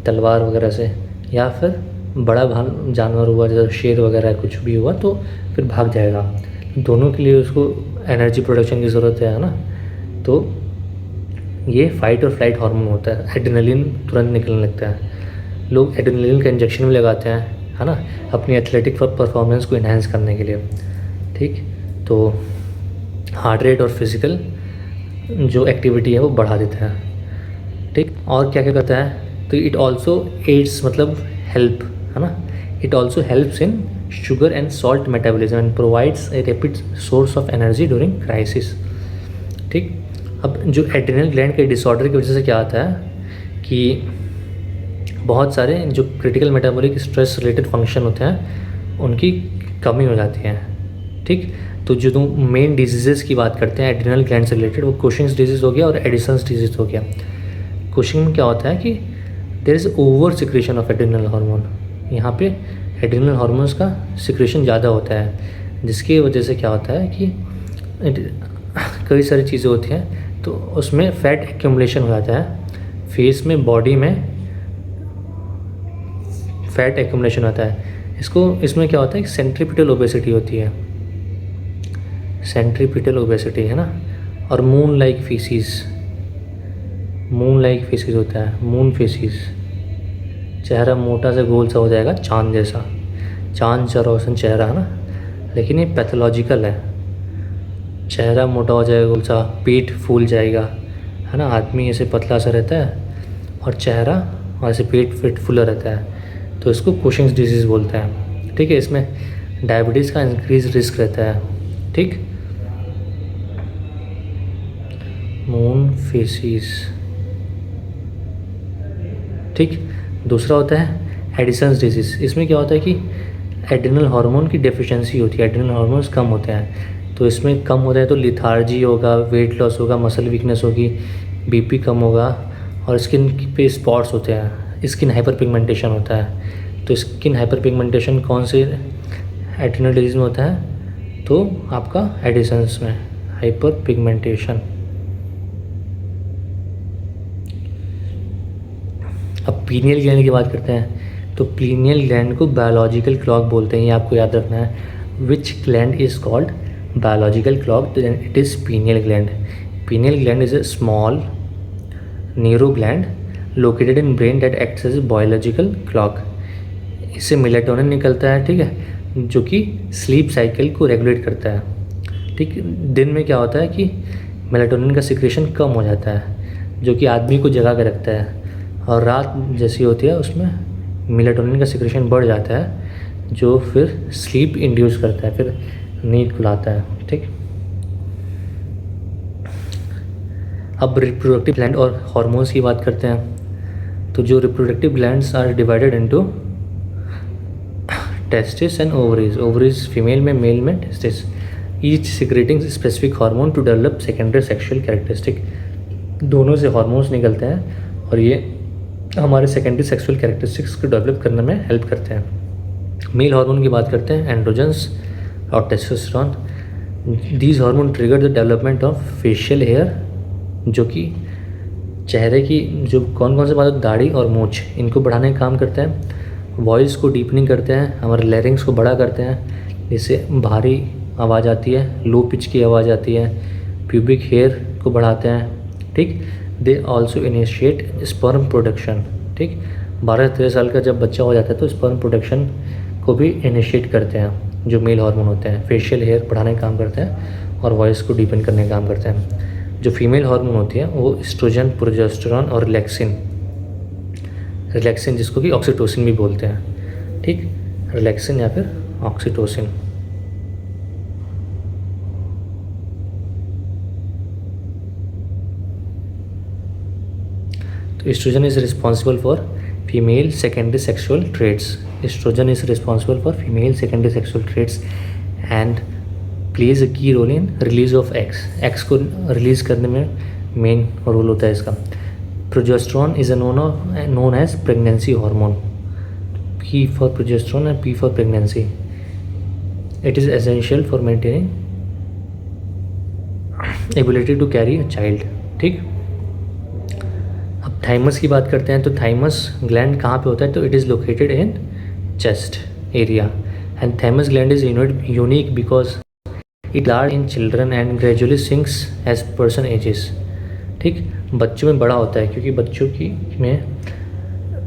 तलवार वगैरह से, या फिर बड़ा जानवर हुआ जैसे शेर वगैरह कुछ भी हुआ तो फिर भाग जाएगा। दोनों के लिए उसको एनर्जी प्रोडक्शन की ज़रूरत है ना। तो ये फाइट और फ्लाइट हार्मोन होता है, एड्रेनलिन तुरंत निकलने लगता है। लोग एड्रेनलिन का इंजेक्शन भी लगाते हैं, है ना, अपनी एथलेटिक परफॉर्मेंस को इन्हांस करने के लिए। ठीक, तो हार्ट रेट और फिज़िकल जो एक्टिविटी है वो बढ़ा देता है। ठीक, और क्या क्या करता है, तो इट ऑल्सो एड्स मतलब हेल्प, है ना, it also helps in sugar and salt metabolism and provides a rapid source of energy during crisis. ठीक, अब जो एड्रेनल ग्लैंड के डिसऑर्डर की वजह से क्या आता है कि बहुत सारे जो critical metabolic stress related function होते हैं उनकी कमी हो जाती है। ठीक, तो जो मेन डिजीज़ की बात करते हैं एड्रेनल ग्लैंड से रिलेटेड, वो कुशिंग्स डिजीज़ हो गया और एडिसन्स डिजीज़ हो गया। कुशिंग में क्या होता है कि there is over secretion of adrenal hormone. यहाँ पे एड्रेनल हार्मोन्स का सिक्रेशन ज़्यादा होता है, जिसकी वजह से क्या होता है कि कई सारी चीज़ें होती हैं, तो उसमें फैट एक्यूमुलेशन हो जाता है, फेस में, बॉडी में फैट एक्यूमुलेशन होता है। इसमें क्या होता है कि सेंट्रीपिटल ओबेसिटी होती है, सेंट्रीपिटल ओबेसिटी, है ना, और मून लाइक फेसिस होता है, मून फेसिस। चेहरा मोटा से गोल सा हो जाएगा, चांद जैसा, चांद सा रोशन चेहरा, है ना, लेकिन ये पैथोलॉजिकल है। चेहरा मोटा हो जाएगा, गोल सा, पेट फूल जाएगा, है ना, आदमी ऐसे पतला सा रहता है और चेहरा और ऐसे पेट फूला रहता है, तो इसको कुशिंग्स डिजीज़ बोलते हैं। ठीक है, इसमें डायबिटीज़ का इंक्रीज रिस्क रहता है। ठीक, मून फेसिस। ठीक, दूसरा होता है एडिसन्स डिजीज़। इसमें क्या होता है कि एड्रेनल हार्मोन की डेफिशिएंसी होती है, एड्रेनल हार्मोन्स कम होते हैं, तो इसमें कम होता है तो लिथार्जी होगा, वेट लॉस होगा, मसल वीकनेस होगी, बीपी कम होगा, और स्किन पे स्पॉट्स होते हैं, स्किन हाइपर पिगमेंटेशन होता है। तो स्किन हाइपर पिगमेंटेशन कौन से एड्रेनल डिजीज़ में होता है, तो आपका एडिसन्स में हाइपर पिगमेंटेशन। अब पीनियल ग्लैंड की बात करते हैं, तो पीनियल ग्लैंड को बायोलॉजिकल क्लॉक बोलते हैं, ये आपको याद रखना है। Which gland is called biological clock, it is pineal gland. Pineal gland is a small neuro gland located in brain that acts as a biological clock. इससे मेलाटोनिन निकलता है, ठीक है, जो कि स्लीप साइकिल को रेगुलेट करता है। ठीक, दिन में क्या होता है कि मेलाटोनिन का सिक्रेशन कम हो जाता है, जो कि आदमी को जगा के रखता है, और रात जैसी होती है उसमें मेलाटोनिन का सिक्रेशन बढ़ जाता है, जो फिर स्लीप इंड्यूस करता है, फिर नींद खुलाता है। ठीक, अब रिप्रोडक्टिव ग्लैंड और हार्मोन्स की बात करते हैं, तो जो reproductive glands are divided into testis and ovaries. Ovaries female में, मेल में testis, each secreting specific hormone to develop secondary sexual characteristic. दोनों से हार्मोन्स निकलते हैं और ये हमारे सेकेंडरी सेक्सुअल कैरेक्टरिस्टिक्स को डेवलप करने में हेल्प करते हैं। मेल हार्मोन की बात करते हैं, एंड्रोजन्स और testosterone. These hormone trigger the development of facial hair, जो कि चेहरे की जो कौन से बात, दाढ़ी और मूंछ, इनको बढ़ाने का काम करते हैं। वॉइस को डीपनिंग करते हैं, हमारे लैरिंग्स को बड़ा करते हैं, जिससे भारी आवाज़ आती है, लो पिच की आवाज़ आती है। प्यूबिक हेयर को बढ़ाते हैं। ठीक, they also initiate sperm production. ठीक, 12-13 साल का जब बच्चा हो जाता है तो स्पर्म प्रोडक्शन को भी इनिशिएट करते हैं, जो मेल हार्मोन होते हैं। फेशियल हेयर बढ़ाने का काम करते हैं और वॉइस को डीपन करने का काम करते हैं। जो फीमेल हार्मोन होती है वो एस्ट्रोजन, प्रोजेस्टेरॉन और रिलैक्सिन, जिसको कि ऑक्सीटोसिन भी बोलते हैं। ठीक, रिलैक्सिन या फिर ऑक्सीटोसिन। तो estrogen is responsible for female secondary sexual traits. Estrogen is responsible for female secondary sexual traits and plays a key role in release of eggs को रिलीज़ करने में मेन रोल होता है इसका। Progesterone is known as pregnancy hormone. P for progesterone and P for pregnancy. It is essential for maintaining ability to carry a child. ठीक, अब thymus की बात करते हैं। तो थाइमस ग्लैंड कहाँ पे होता है? तो it is located in chest area and thymus gland is unique because it large in children and gradually shrinks as person ages. ठीक, बच्चों में बड़ा होता है क्योंकि बच्चों की में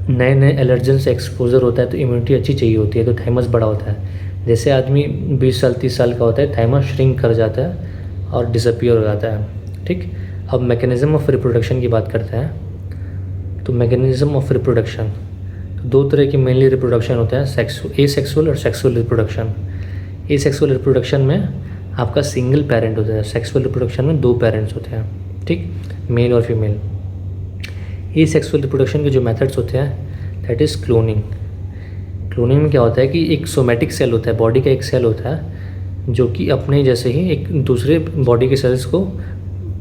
नए नए एलर्जन से एक्सपोजर होता है तो इम्यूनिटी अच्छी चाहिए होती है, तो थाइमस बड़ा होता है। जैसे आदमी 20 साल 30 साल का होता है, थाइमस श्रिंक कर जाता है और डिसअपियर हो जाता है। ठीक, अब मैकेनिज़्म ऑफ रिप्रोडक्शन की बात करते हैं। तो मैकेनिज़्म ऑफ रिप्रोडक्शन, तो दो तरह की मेनली रिप्रोडक्शन होता है, एसेक्सुअल और सेक्सुअल रिप्रोडक्शन। एसेक्सुअल रिप्रोडक्शन में आपका सिंगल पेरेंट होता है, सेक्सुअल रिप्रोडक्शन में 2 पेरेंट्स होते हैं। ठीक, मेल और फीमेल। एसेक्सुअल रिप्रोडक्शन के जो मेथड्स होते हैं दैट इज़ क्लोनिंग। क्लोनिंग में क्या होता है कि एक सोमेटिक सेल होता है, बॉडी का एक सेल होता है जो कि अपने जैसे ही एक दूसरे बॉडी के सेल्स को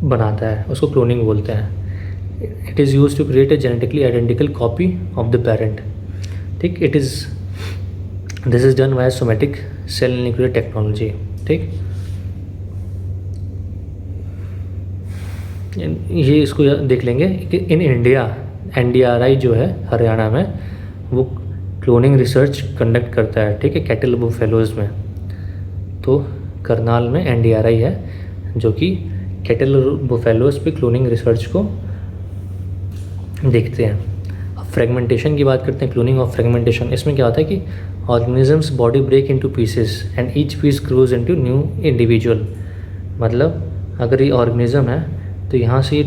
बनाता है, उसको क्लोनिंग बोलते हैं। It is use to create a genetically identical copy of the parent. ठीक, this is done by somatic cell nuclear technology. ठीक, ये इसको देख लेंगे कि इन इंडिया NDRI जो है हरियाणा में वो क्लोनिंग रिसर्च कंडक्ट करता है। ठीक है, कैटल बुफेलोज में। तो करनाल में NDRI है जो कि कैटल बुफेलोज पे क्लोनिंग रिसर्च को देखते हैं। अब फ्रेगमेंटेशन की बात करते हैं, क्लोनिंग और फ्रेगमेंटेशन। इसमें क्या होता है कि organisms body break into pieces and each piece grows into new individual. मतलब अगर ये ऑर्गेनिज्म है तो यहाँ से ये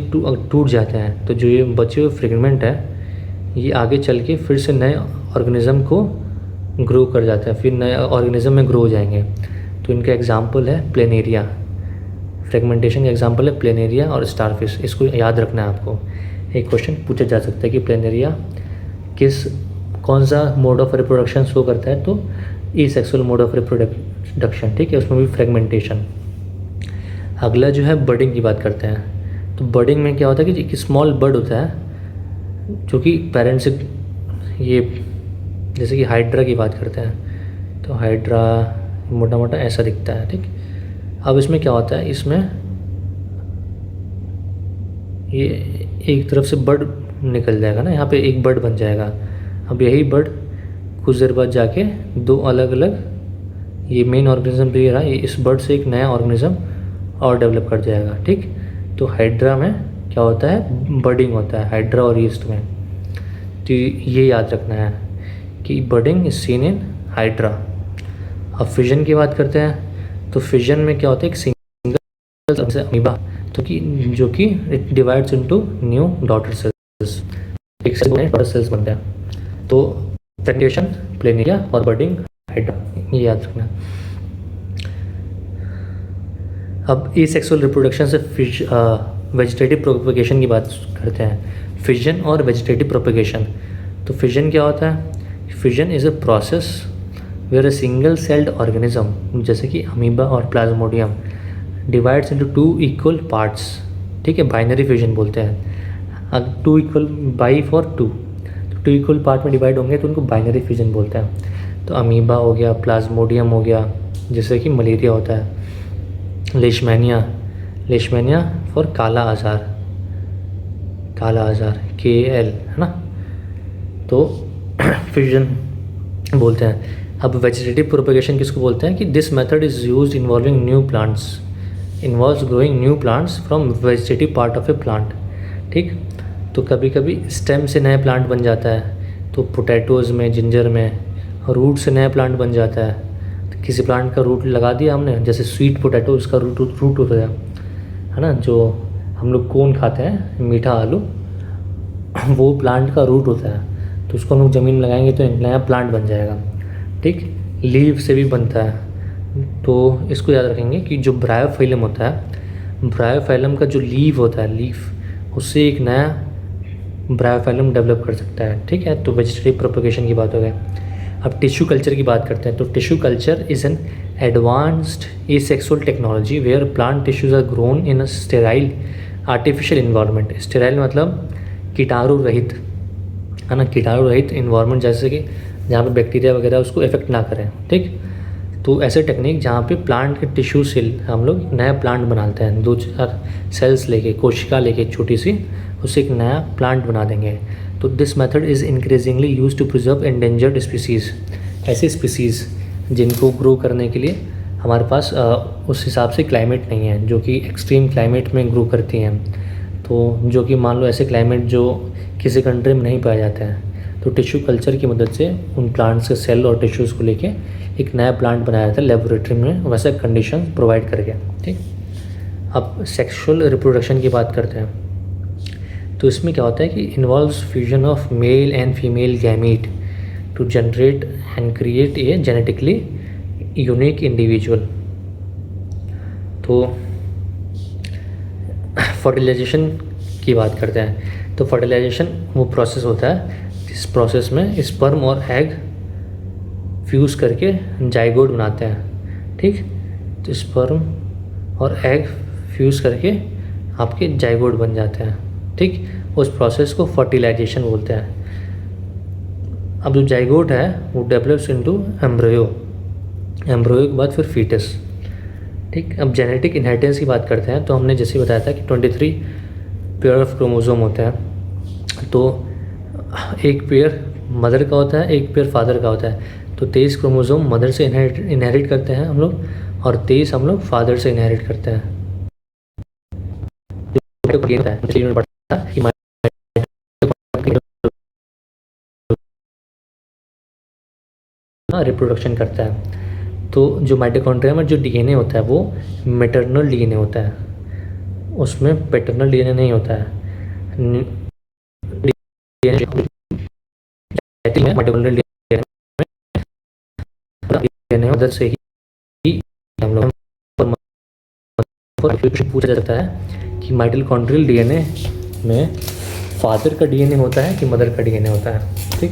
टूट जाते हैं, तो जो ये बचे हुए फ्रेगमेंट है ये आगे चल के फिर से नए ऑर्गेनिज्म को ग्रो कर जाते हैं, फिर नए ऑर्गेनिज्म में ग्रो हो जाएंगे। तो इनका एग्जांपल है प्लेनेरिया। फ्रेगमेंटेशन का एग्जांपल है प्लेनेरिया और स्टारफिश। इसको याद रखना है आपको। एक क्वेश्चन पूछा जा सकता है कि प्लेनेरिया कौन सा मोड ऑफ रिप्रोडक्शन शो करता है? तो एसेक्सुअल मोड ऑफ रिप्रोडक्शन। ठीक है, उसमें भी फ्रेगमेंटेशन। अगला जो है बर्डिंग की बात करते हैं। तो बर्डिंग में क्या होता है कि एक स्मॉल बर्ड होता है जो कि पेरेंट से, ये जैसे कि हाइड्रा की बात करते हैं तो हाइड्रा मोटा मोटा ऐसा दिखता है। ठीक, अब इसमें क्या होता है, इसमें ये एक तरफ से बर्ड निकल जाएगा ना, यहाँ पे एक बर्ड बन जाएगा। अब यही बर्ड कुछ देर बाद जाके 2 अलग अलग, ये मेन ऑर्गेनिज्म भी रहा, ये इस बर्ड से एक नया ऑर्गेनिज्म और डेवलप कर जाएगा। ठीक, तो हाइड्रा में क्या होता है? बर्डिंग होता है हाइड्रा और ईस्ट में। तो ये याद रखना है कि बर्डिंग इज सीन इन हाइड्रा। अब फिजन की बात करते हैं। तो फिजन में क्या होता है? एक सिंगल से अमीबा, तो कि जो कि it divides into new daughter cells, एक से डॉटर सेल्स बनते हैं। तो फ्रेगमेंटेशन प्लेनेरिया और बर्डिंग हाइड्रा, ये याद रखना। अब एसेक्सुअल रिप्रोडक्शन से वेजिटेटिव प्रोपेगेशन की बात करते हैं। फिजन और वेजिटेटिव प्रोपेगेशन। तो फिजन क्या होता है? Fission is a process where a single celled organism जैसे कि अमीबा और plasmodium divides into 2 equal parts. ठीक है, बाइनरी फिजन बोलते हैं। अब 2 इक्वल बाई फॉर 2, तो 2 इक्वल पार्ट में डिवाइड होंगे तो उनको बाइनरी फिजन बोलते हैं। तो अमीबा हो गया, प्लाज्मोडियम हो गया, जैसे कि मलेरिया होता है, लेशमैनिया फॉर काला आजार KAL है ना, तो फिजन बोलते हैं। अब वेजिटेटिव प्रोपेगेशन किसको बोलते हैं? कि this method is used involving new plants, involves growing new plants from vegetative part of A plant. ठीक, तो कभी कभी स्टेम से नया प्लांट बन जाता है, तो पोटैटोज़ में, जिंजर में, रूट से नया प्लांट बन जाता है। तो किसी प्लांट का रूट लगा दिया हमने, जैसे स्वीट पोटैटो, उसका रूट होता है ना, जो हम लोग कोन खाते हैं, मीठा आलू, वो प्लांट का रूट होता है। तो उसको हम लोग ज़मीन में लगाएंगे तो नया प्लांट बन जाएगा। ठीक, लीव से भी बनता है। तो इसको याद रखेंगे कि जो ब्रायोफाइलम होता है, ब्रायोफाइलम का जो लीव होता है, लीफ, उससे एक नया ब्रायोफाइलम डेवलप कर सकता है। ठीक है, तो वेजिटेटिव प्रोपेगेशन की बात हो गई। अब टिश्यू कल्चर की बात करते हैं। तो tissue culture is an advanced asexual technology where plant tissues are grown in a sterile artificial environment. Sterile मतलब कीटाणु रहित, है ना, कीटाणु रहित इन्वायरमेंट, जैसे कि जहाँ पे बैक्टीरिया वगैरह उसको इफेक्ट ना करें। ठीक, तो ऐसे टेक्निक जहाँ पे प्लांट के टिश्यू से हम लोग एक नया प्लांट बनाते हैं, 2-4 सेल्स लेके, कोशिका लेके छोटी सी, उससे एक नया प्लांट बना देंगे। तो this method is increasingly use to preserve endangered species. ऐसे स्पीसीज़ जिनको ग्रो करने के लिए हमारे पास उस हिसाब से क्लाइमेट नहीं है, जो कि एक्सट्रीम क्लाइमेट में ग्रो करती हैं। तो जो कि मान लो ऐसे क्लाइमेट जो किसी कंट्री में नहीं पाया जाता है, तो टिश्यू कल्चर की मदद से उन प्लांट्स के सेल और टिश्यूज़ को लेके एक नया प्लांट बनाया जाता है लेबोरेटरी में, वैसे कंडीशन प्रोवाइड करके। ठीक, अब सेक्सुअल रिप्रोडक्शन की बात करते हैं। तो इसमें क्या होता है कि involves fusion of male and female gamete to generate and create a genetically unique individual. तो फर्टिलाइजेशन की बात करते हैं। तो फर्टिलाइजेशन वो प्रोसेस होता है इस प्रोसेस में स्पर्म और एग फ्यूज़ करके जाइगोट बनाते हैं। ठीक, तो स्पर्म और एग फ्यूज़ करके आपके जाइगोट बन जाते हैं। ठीक, उस प्रोसेस को फर्टिलाइजेशन बोलते हैं। अब जो जाइगोट है वो डेवलप्स इनटू एम्ब्रियो, एम्ब्रियो के बाद फिर फीटस। ठीक, अब जेनेटिक इनहेरिटेंस की बात करते हैं। तो हमने जैसे बताया था कि 23 पेयर ऑफ क्रोमोसोम होते हैं। तो एक पेयर मदर का होता है, एक पेयर फादर का होता है। तो 23 क्रोमोसोम मदर से इनहेरिट करते हैं हम लोग, और 23 हम लोग फादर से इनहेरिट करते हैं। रिप्रोडक्शन करता है। तो जो माइटोकॉन्ड्रिया में जो डीएनए होता है वो मैटरनल डीएनए होता है, उसमें पैटर्नल डीएनए नहीं होता है। माइटोकॉन्ड्रियल डीएनए उधर से ही हम लोग पूछा जा सकता है कि माइटोकॉन्ड्रियल डीएनए में फादर का डीएनए होता है कि मदर का डीएनए होता है। ठीक,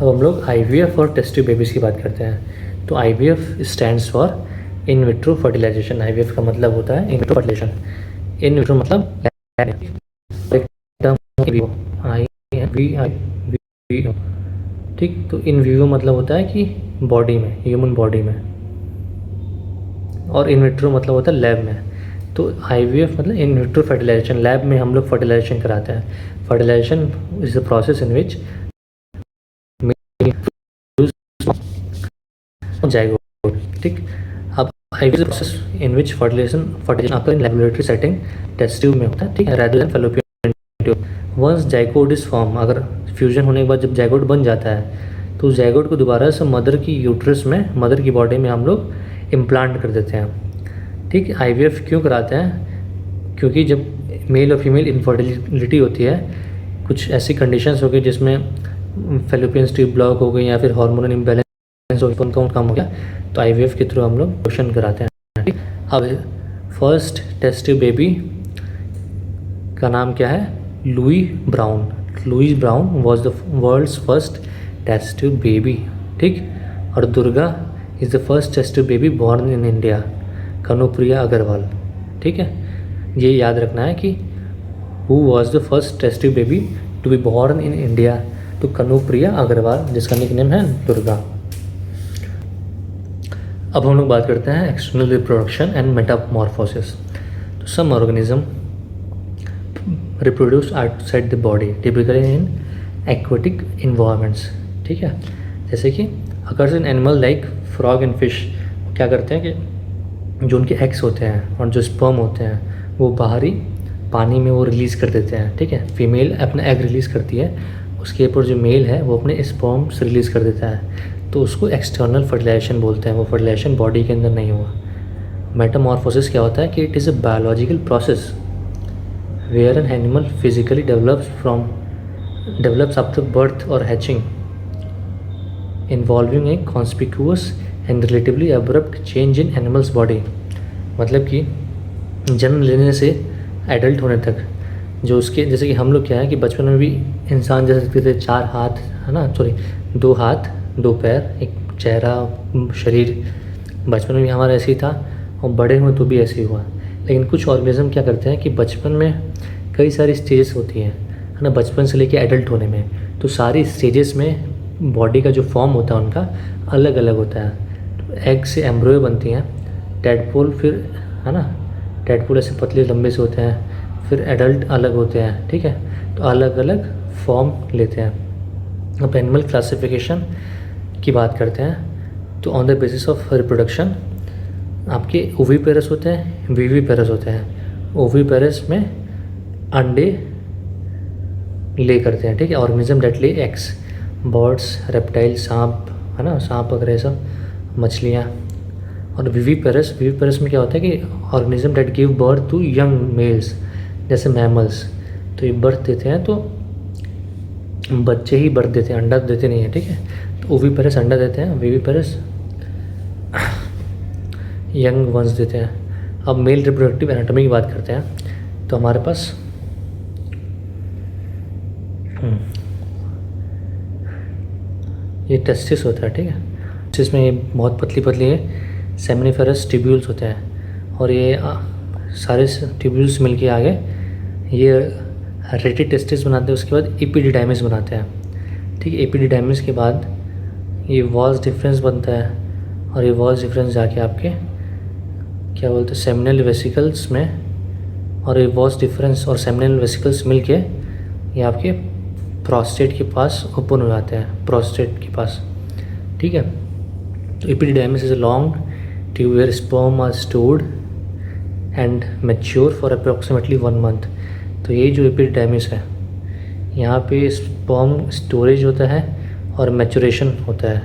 अब हम लोग आईवीएफ और टेस्ट ट्यूब बेबीज़ की बात करते हैं। तो IVF stands for in vitro fertilisation. IVF का मतलब होता है in vitro fertilisation. In vitro मतलब ठीक, तो इन विवो मतलब होता है कि बॉडी में, ह्यूमन बॉडी में, और इन विट्रो मतलब होता है लैब में। तो आईवीएफ मतलब इन विट्रो फर्टिलाइजेशन, लैब में हम लोग फर्टिलाइजेशन कराते हैं। Fertilization is the process in which zygote. ठीक, अब IVF process in which fertilization आपका in laboratory setting test tube में होता है। ठीक है, rather than fallopian tube. Once zygote is form, अगर फ्यूजन होने के बाद जब जाइगोट बन जाता है तो जाइगोट को दोबारा से मदर की यूट्रस में, मदर की बॉडी में हम लोग इम्प्लांट कर देते हैं। ठीक, आईवीएफ क्यों कराते हैं? क्योंकि जब मेल और फीमेल इनफर्टिलिटी होती है, कुछ ऐसी कंडीशंस हो गई जिसमें फैलोपियन ट्यूब ब्लॉक हो गई या फिर हार्मोनल इम्बैलेंस काउंट कम हो गया, तो आईवीएफ के थ्रू हम लोग क्वेश्चन कराते हैं। अब फर्स्ट टेस्ट ट्यूब बेबी का नाम क्या है? Louise Brown. Louise Brown was the world's first test tube baby. ठीक, और Durga is the first test tube baby born in India, Kanupriya Agarwal. ठीक है, ये याद रखना है कि who was the first test tube baby to be born in India, तो कनुप्रिया अग्रवाल, जिसका निकनेम है दुर्गा। अब हम लोग बात करते हैं एक्सटर्नल रिप्रोडक्शन एंड मेटामॉर्फोसिस। तो some organisms reproduce outside the body typically in aquatic environments. ठीक है, जैसे कि occurs in animal like frog and fish. क्या करते हैं कि जो उनके एग्स होते हैं और जो स्पर्म होते हैं वो बाहरी पानी में वो रिलीज़ कर देते हैं। ठीक है, फीमेल अपना एग रिलीज़ करती है, उसके ऊपर जो मेल है वो अपने स्पर्म्स रिलीज़ कर देता है, तो उसको एक्सटर्नल फर्टिलाइजेशन बोलते हैं। वो फर्टिलाइजेशन बॉडी के अंदर नहीं हुआ। मेटामॉर्फोसिस क्या होता है कि it is a biological process where an animal physically develops after birth और hatching involving a conspicuous and relatively abrupt change in animals body. मतलब कि जन्म लेने से एडल्ट होने तक जो उसके, जैसे कि हम लोग क्या है कि बचपन में भी इंसान जैसे दिखते थे, 4 हाथ है ना, 2 हाथ 2 पैर, एक चेहरा, शरीर, बचपन में भी हमारा ऐसे ही था और बड़े हुए तो भी ऐसे ही हुआ। लेकिन कुछ ऑर्गेनिज्म क्या करते हैं कि बचपन में कई सारी स्टेजेस होती हैं, है ना, बचपन से लेके एडल्ट होने में, तो सारी स्टेजेस में बॉडी का जो फॉर्म होता है उनका अलग अलग होता है। एग से एम्ब्रॉय बनती हैं, टेडपोल फिर, है ना, टेडपोल ऐसे पतले लंबे से होते हैं, फिर एडल्ट अलग होते हैं, ठीक है। तो अलग अलग फॉर्म लेते हैं। अब एनिमल क्लासिफिकेशन की बात करते हैं, तो on the basis of reproduction आपके ओविपेरस होते हैं, विविपेरस होते हैं। ओविपेरस में अंडे ले करते हैं, ठीक है, organism that lay eggs, birds, reptile, सांप, है ना, सांप वगैरह सब, मछलियाँ। और विविपेरस में क्या होता है कि organism that give birth to young males, जैसे मैमल्स, तो ये बर्थ देते हैं, तो बच्चे ही बर्थ देते हैं, अंडा देते नहीं है, ठीक है। तो ओविपेरस अंडा देते हैं, विविपेरस यंग वंस देते हैं। अब मेल रिप्रोडक्टिव एनाटॉमी की बात करते हैं, तो हमारे पास ये टेस्टिस होता है, ठीक है। जिसमें ये बहुत पतली पतली है सेमिनिफेरस ट्यूब्यूल्स होते हैं, और ये सारे ट्यूब्यूल्स मिलके आगे ये रेटी टेस्टिस बनाते हैं। उसके बाद एपिडिडाइमिस बनाते हैं, ठीक है। एपिडिडाइमिस के बाद ये वॉल्स डिफरेंस बनता है, और ये वॉल्स डिफरेंस जाके आपके क्या बोलते हैं सेमिनल वेसिकल्स में, और ये वॉल्स डिफरेंस और सेमिनल वेसिकल्स मिलके ये आपके प्रोस्टेट के पास ओपन हो जाते हैं, प्रोस्टेट के पास, ठीक है। तो epididymis is a long tube where sperm are stored and mature for approximately 1 month. तो ये जो एपिडिडाइमिस है, यहाँ पे स्पर्म स्टोरेज होता है और मैचुरेशन होता है।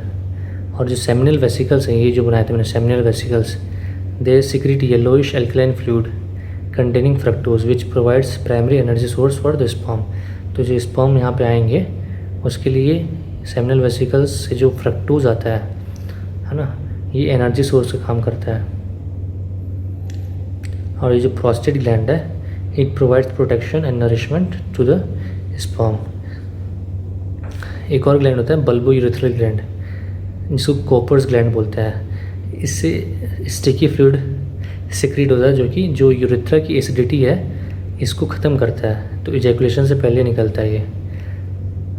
और जो सेमिनल वेसिकल्स हैं, ये जो बनाए थे मैंने seminal vesicles, they secrete yellowish alkaline fluid containing fructose which provides primary energy source for the sperm. तो जो स्पर्म यहाँ पे आएंगे उसके लिए सेमिनल वेसिकल्स से जो फ्रक्टोज आता है ना, ये एनर्जी सोर्स का काम करता है। और ये जो प्रोस्टेट ग्लैंड है, it provides protection and nourishment to the sperm. एक और ग्लैंड होता है बल्बो यूरेथ्रल ग्लैंड, जिसको कॉपर्स ग्लैंड बोलते हैं। इससे स्टिकी फ्लूइड सिक्रीट होता है, जो यूरेथ्रा की एसिडिटी है इसको ख़त्म करता है। तो इजैकुलेशन से पहले निकलता है ये,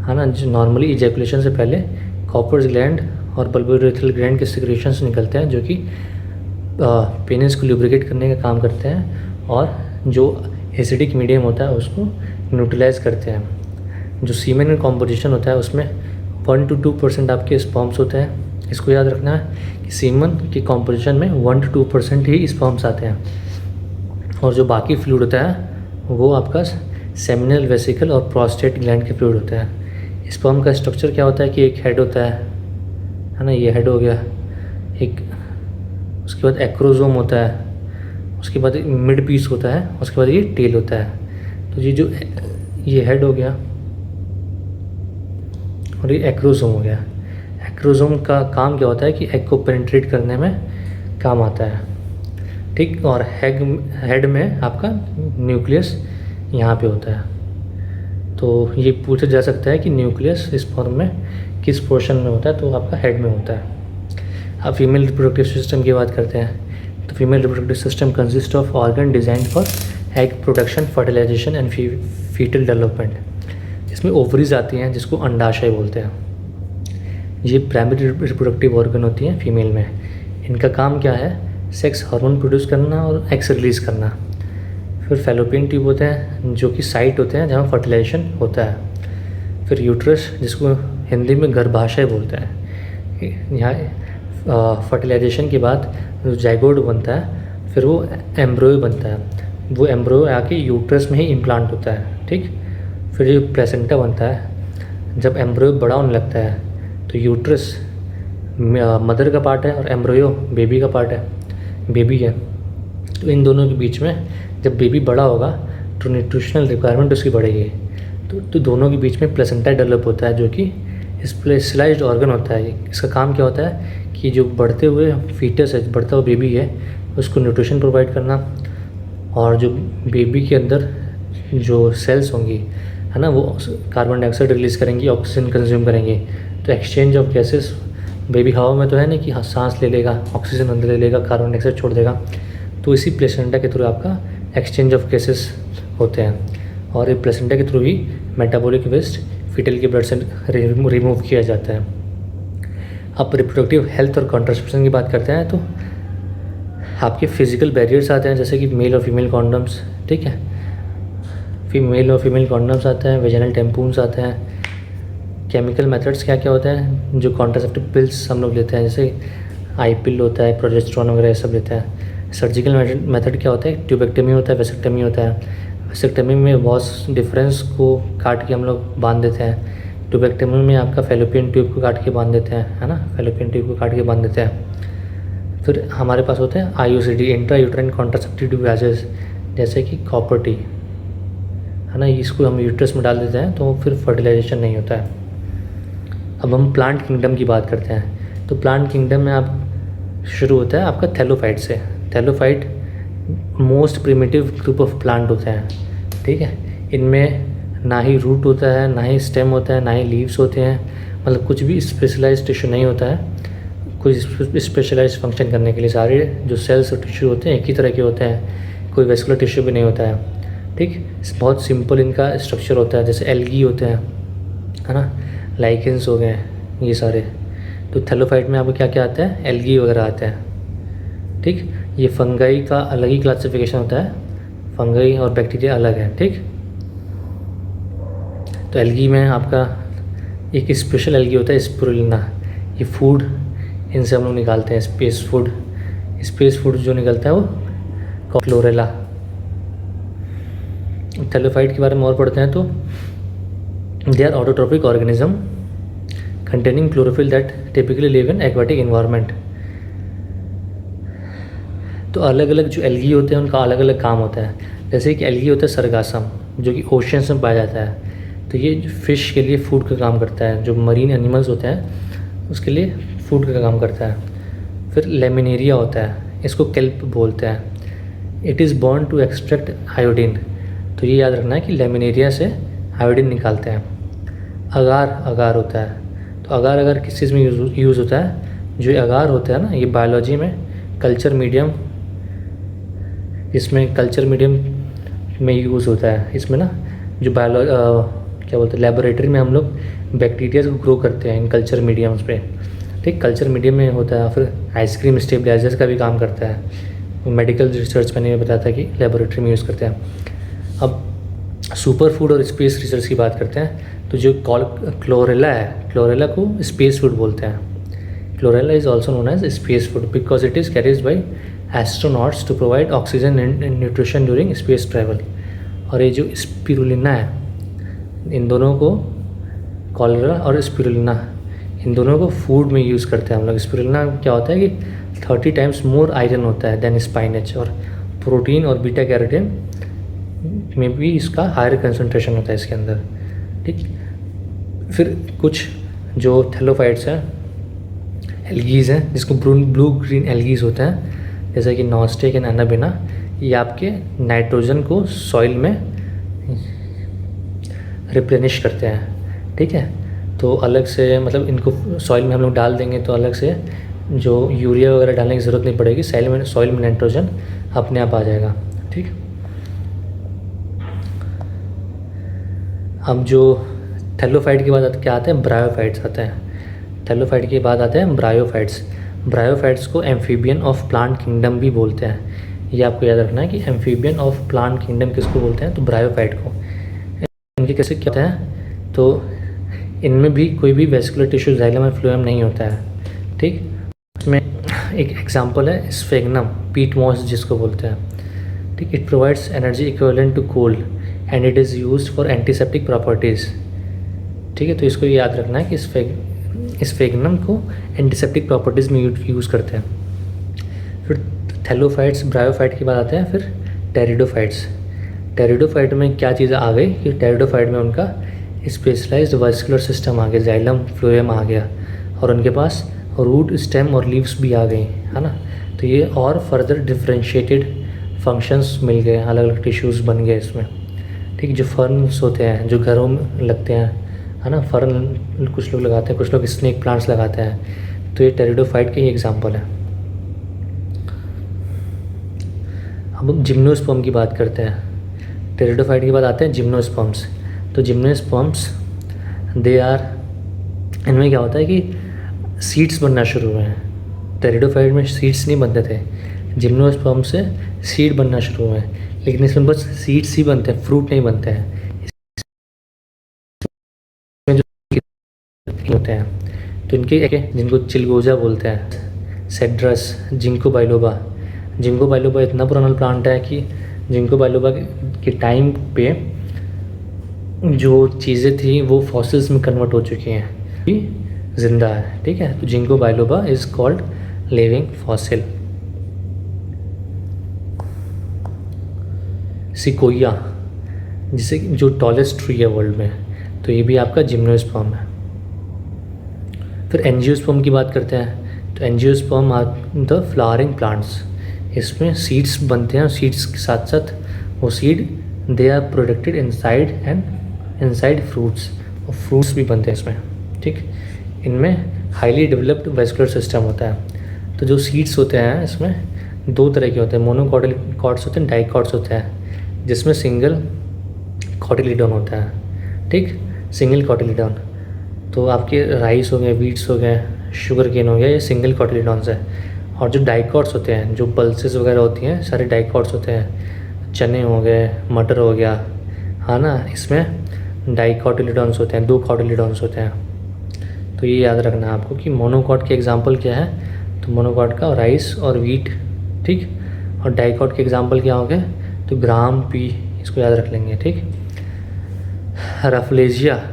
है ना। जो नॉर्मली इजैकुलेशन से पहले कॉपर्स ग्लैंड और बल्बो यूरेथ्रल ग्लैंड के सिक्रेशन से निकलते हैं, जो कि पेनिस को लुब्रिकेट करने का काम करते हैं, और जो एसिडिक मीडियम होता है उसको न्यूट्रलाइज करते हैं। जो सीमेन का कॉम्पोजिशन होता है उसमें 1 to 2% आपके स्पर्म्स होते हैं। इसको याद रखना है कि सीमन के कॉम्पोजिशन में 1 to 2% ही स्पर्म्स आते हैं, और जो बाकी फ्लूइड होता है वो आपका सेमिनल वेसिकल और प्रोस्टेट ग्लैंड के फ्लूइड होते हैं। स्पर्म का स्ट्रक्चर क्या होता है कि एक हेड होता है ना, ये हेड हो गया एक, उसके बाद एक्रोजोम होता है, उसके बाद मिड पीस होता है, उसके बाद ये टेल होता है। तो ये हेड हो गया और ये एक्रोजोम हो गया। एक्रोजोम का काम क्या होता है कि एग को पेनिट्रेट करने में काम आता है, ठीक। और हेड में आपका न्यूक्लियस यहाँ पे होता है। तो ये पूछा जा सकता है कि न्यूक्लियस स्पर्म में किस पोर्शन में होता है, तो आपका हेड में होता है। अब फीमेल रिप्रोडक्टिव सिस्टम की बात करते हैं, तो female reproductive system consist of organ design for egg production, fertilisation and foetal development. इसमें ओवरीज आती हैं जिसको अंडाशय बोलते हैं। ये प्राइमरी रिप्रोडक्टिव ऑर्गन होती हैं फीमेल में। इनका काम क्या है, सेक्स हार्मोन प्रोड्यूस करना और एग्स रिलीज़ करना। फिर फैलोपियन ट्यूब होते हैं जो कि साइट होते हैं जहाँ फर्टिलाइजेशन होता है। फिर यूट्रस, जिसको हिंदी में गर्भाशय बोलते हैं। यहाँ फर्टिलाइजेशन के बाद जो जाइगोट बनता है, फिर वो एम्ब्रॉय बनता है। वो एम्ब्रॉय आके यूट्रस में ही इम्प्लांट होता है, ठीक। फिर ये प्लेसेंटा बनता है। जब एम्ब्रॉय बड़ा होने लगता है तो यूट्रस मदर का पार्ट है और एम्ब्रॉयो बेबी का पार्ट है, बेबी है। तो इन दोनों के बीच में जब बेबी बड़ा होगा तो न्यूट्रिशनल रिक्वायरमेंट उसकी बढ़ेगी। तो दोनों के बीच में प्लेसेंटा डेवलप होता है, जो कि स्पेशलाइज्ड ऑर्गन होता है। इसका काम क्या होता है कि जो बढ़ते हुए फीटस है, बढ़ता हुआ बेबी है, उसको न्यूट्रिशन प्रोवाइड करना, और जो बेबी के अंदर जो सेल्स होंगी, है ना, वो कार्बन डाइऑक्साइड रिलीज़ करेंगी, ऑक्सीजन कंज्यूम करेंगे। तो एक्सचेंज ऑफ गैसेस, बेबी हवा में तो है नहीं कि हाँ सांस ले लेगा, ऑक्सीजन अंदर ले लेगा, कार्बन डाइऑक्साइड छोड़ देगा। तो इसी प्लेसेंटा के थ्रू आपका एक्सचेंज ऑफ गैसेस होते हैं, और ये प्लेसेंटा के थ्रू ही मेटाबॉलिक वेस्ट फीटल के ब्लड से रिमूव किया जाता है। अब रिप्रोडक्टिव हेल्थ और कॉन्ट्रासेप्शन की बात करते हैं तो आपके फिजिकल बैरियर्स आते हैं, जैसे कि मेल और फीमेल कॉन्डम्स, ठीक है, मेल और फीमेल कॉन्डम्स आते हैं, वेजाइनल टैम्पून्स आते हैं। केमिकल मेथड्स क्या क्या होते हैं, जो कॉन्ट्रासेप्टिव पिल्स हम लोग लेते हैं, जैसे आई पिल होता है, प्रोजेस्टेरॉन वगैरह ये सब लेते हैं। सर्जिकल मेथड क्या होता है, ट्यूबेक्टमी होता है, वेसेक्टमी होता है। वेसेक्टमी में बहुत डिफरेंस को काट के हम लोग बांध देते हैं। ट्यूबेक्टमी में आपका फेलोपियन ट्यूब को काट के बांध देते हैं, है ना, फेलोपियन ट्यूब को काट के बांध देते हैं। फिर हमारे पास होते हैं IUCD, intra uterine contraceptive devices, जैसे कि कॉपर टी, है ना, इसको हम यूट्रस में डाल देते हैं तो फिर फर्टिलाइजेशन नहीं होता है। अब हम प्लांट किंगडम की बात करते हैं, तो प्लांट किंगडम में आप शुरू होता है आपका थैलोफाइट से। Thallophyte most primitive group of plant होते हैं, ठीक है। इनमें ना ही रूट होता है, ना ही स्टेम होता है, ना ही लीव्स होते हैं, मतलब कुछ भी स्पेशलाइज्ड टिश्यू नहीं होता है, कोई स्पेशलाइज्ड फंक्शन करने के लिए। सारे जो सेल्स और टिश्यू होते हैं एक ही तरह के होते हैं, कोई वेस्कुलर टिश्यू भी नहीं होता है, ठीक। बहुत सिंपल इनका स्ट्रक्चर होता है, जैसे एल्गी होते हैं, है ना, लाइकेंस हो गए ये सारे। तो थैलोफाइट में आपको क्या क्या आता है, एल्गी वगैरह आते हैं, ठीक। ये फंगाई का अलग ही क्लासिफिकेशन होता है, फंगाई और बैक्टीरिया अलग है, ठीक। तो एल्गी में आपका एक स्पेशल एल्गी होता है स्पिरुलिना, ये फूड इनसे हम लोग निकालते हैं, स्पेस फूड जो निकलता है वो क्लोरेला। थैलोफाइट के बारे में और पढ़ते हैं तो they are autotropic organism containing chlorophyll that typically live in aquatic environment। तो अलग अलग जो एल्गी होते हैं उनका अलग अलग काम होता है। जैसे कि एल्गी होता है सरगासम, जो कि ओशंस में पाया जाता है, तो ये फिश के लिए फूड का काम करता है, जो मरीन एनिमल्स होते हैं उसके लिए फूड का काम करता है। फिर लेमिनेरिया होता है, इसको केल्प बोलते हैं। It is born to extract iodine, तो ये याद रखना है कि लेमिनेरिया से आयोडीन निकालते हैं। अगार होता है, तो अगार किस चीज़ में यूज़ होता है, जो अगार होता है ना, ये बायोलॉजी में कल्चर मीडियम, इसमें कल्चर मीडियम में यूज़ होता है। इसमें ना जो क्या बोलते हैं, लेबोरेटरी में हम लोग बैक्टीरिया को ग्रो करते हैं इन कल्चर मीडियम्स पे, ठीक, कल्चर मीडियम में होता है। फिर आइसक्रीम स्टेबलाइजर्स का भी काम करता है। मेडिकल रिसर्च मैंने बताया था कि लेबोरेटरी में यूज़ करते हैं। अब सुपर फूड और स्पेस रिसर्च की बात करते हैं, तो जो क्लोरेला है, क्लोरेला को स्पेस फूड बोलते हैं। Chlorella is also known as space food because it is carries by astronauts to provide oxygen and nutrition during space travel. और ये जो स्पिरुलिना है, इन दोनों को, कॉलेरा और स्पिरुलिना, इन दोनों को फूड में यूज़ करते हैं हम लोग। स्पिरुलिना क्या होता है कि 30 टाइम्स मोर आयरन होता है देन स्पाइनेच, और प्रोटीन और बीटा कैरोटीन में भी इसका हायर कंसंट्रेशन होता है इसके अंदर, ठीक। फिर कुछ जो थैलोफाइट्स हैं, एल्गीज़ हैं, जिसको ब्लू ग्रीन एल्गीज़ होते हैं, जैसे कि नॉस्टेक एंड एनाबिना, ये आपके नाइट्रोजन को सॉइल में रिप्लेनिश करते हैं, ठीक है। तो अलग से, मतलब इनको सॉइल में हम लोग डाल देंगे तो अलग से जो यूरिया वगैरह डालने की ज़रूरत नहीं पड़ेगी, सॉइल में नाइट्रोजन अपने आप आ जाएगा, ठीक। अब जो थैलोफाइट के बाद क्या आते हैं, ब्रायोफाइट्स आते हैं। थैलोफाइट के बाद आते हैं ब्रायोफाइट्स। ब्रायोफाइट्स को एम्फीबियन ऑफ प्लांट किंगडम भी बोलते हैं। ये आपको याद रखना है कि एम्फीबियन ऑफ प्लांट किंगडम किसको बोलते हैं, तो ब्रायोफाइट को। इनके कैसे क्या होता है, तो इनमें भी कोई भी वेस्कुलर टिश्यू जाइलम और फ्लोएम नहीं होता है, ठीक। इसमें एक एग्जांपल है स्फेग्नम, पीट मॉस जिसको बोलते हैं, ठीक। It provides energy equivalent to coal and it is used for antiseptic properties, ठीक है। तो इसको याद रखना है कि स्फेग्नम को एंटीसेप्टिक प्रॉपर्टीज़ में यूज़ करते हैं। फिर थैलोफाइट्स, ब्रायोफाइट के बाद आते हैं फिर टेरिडोफाइट्स। टेरिडोफाइट में क्या चीज़ें आ गई कि टेरिडोफाइट में उनका स्पेशलाइज्ड वास्कुलर सिस्टम आ गया, जाइलम फ्लोएम आ गया, और उनके पास रूट, स्टेम और लीव्स भी आ गई, है ना। तो ये और फर्दर डिफ्रेंशिएटेड फंक्शंस मिल गए, अलग अलग टिश्यूज़ बन गए इसमें, ठीक। जो फर्न्स होते हैं, जो घरों में लगते हैं, है ना, फर्न कुछ लोग लगाते हैं, कुछ लोग स्नेक प्लांट्स लगाते हैं, तो ये टेरिडोफाइट के ही एग्जांपल है। अब हम जिम्नोस्पर्म की बात करते हैं। टेरिडोफाइट के बाद आते हैं जिम्नोस्पर्म्स। तो जिम्नोस्पर्म्स दे आर, इनमें क्या होता है कि सीड्स बनना शुरू हुए हैं। टेरिडोफाइट में सीड्स नहीं बनते थे, जिम्नोस्पर्म से सीड बनना शुरू हुए हैं, लेकिन इसमें बस सीड्स ही बनते हैं, फ्रूट नहीं बनते हैं। इसमें जो होते हैं तो इनके एक जिनको चिलगोजा बोलते हैं, cedrus, ginkgo biloba. Ginkgo biloba इतना पुराना प्लांट है कि जिंको बाइलोबा के टाइम पे जो चीज़ें थी वो फॉसिल्स में कन्वर्ट हो चुकी हैं, जिंदा है। ठीक है, तो ginkgo biloba is called living fossil. Sequoia, जिसे जो टॉलेस्ट ट्री है वर्ल्ड में, तो ये भी आपका जिम्नोस्पर्म है। फिर एंजियोस्पर्म की बात करते हैं, तो angiosperm are the flowering plants. इसमें सीड्स बनते हैं, सीड्स के साथ साथ वो seed they are protected inside and inside fruits, और फ्रूट्स भी बनते हैं इसमें। ठीक, इनमें हाईली डेवलप्ड वेस्कुलर सिस्टम होता है। तो जो सीड्स होते हैं इसमें दो तरह के होते हैं, मोनोकॉटिलकॉट्स होते हैं, डाइकॉट्स होते हैं, जिसमें सिंगल कॉटिलिडॉन होता है। ठीक, सिंगल कॉटिलिडॉन। तो आपके राइस हो गए, वीट्स हो गए, शुगर केन हो गया, ये सिंगल कॉटिलिडॉन्स है। और जो डाइकॉट्स होते हैं, जो पल्सेस वगैरह होती हैं, सारे डाइकॉट्स होते हैं। चने हो गए, मटर हो गया, हाँ ना, इसमें डाइकॉटिलिडॉन्स होते हैं, दो कॉटिलिडॉन्स होते हैं। तो ये याद रखना है आपको कि मोनोकॉट के एग्जांपल क्या है, तो मोनोकॉट का राइस और वीट। ठीक, और डाइकॉट के एग्जांपल क्या हो गए, तो ग्राम, पी, इसको याद रख लेंगे। ठीक, रफलेजिया,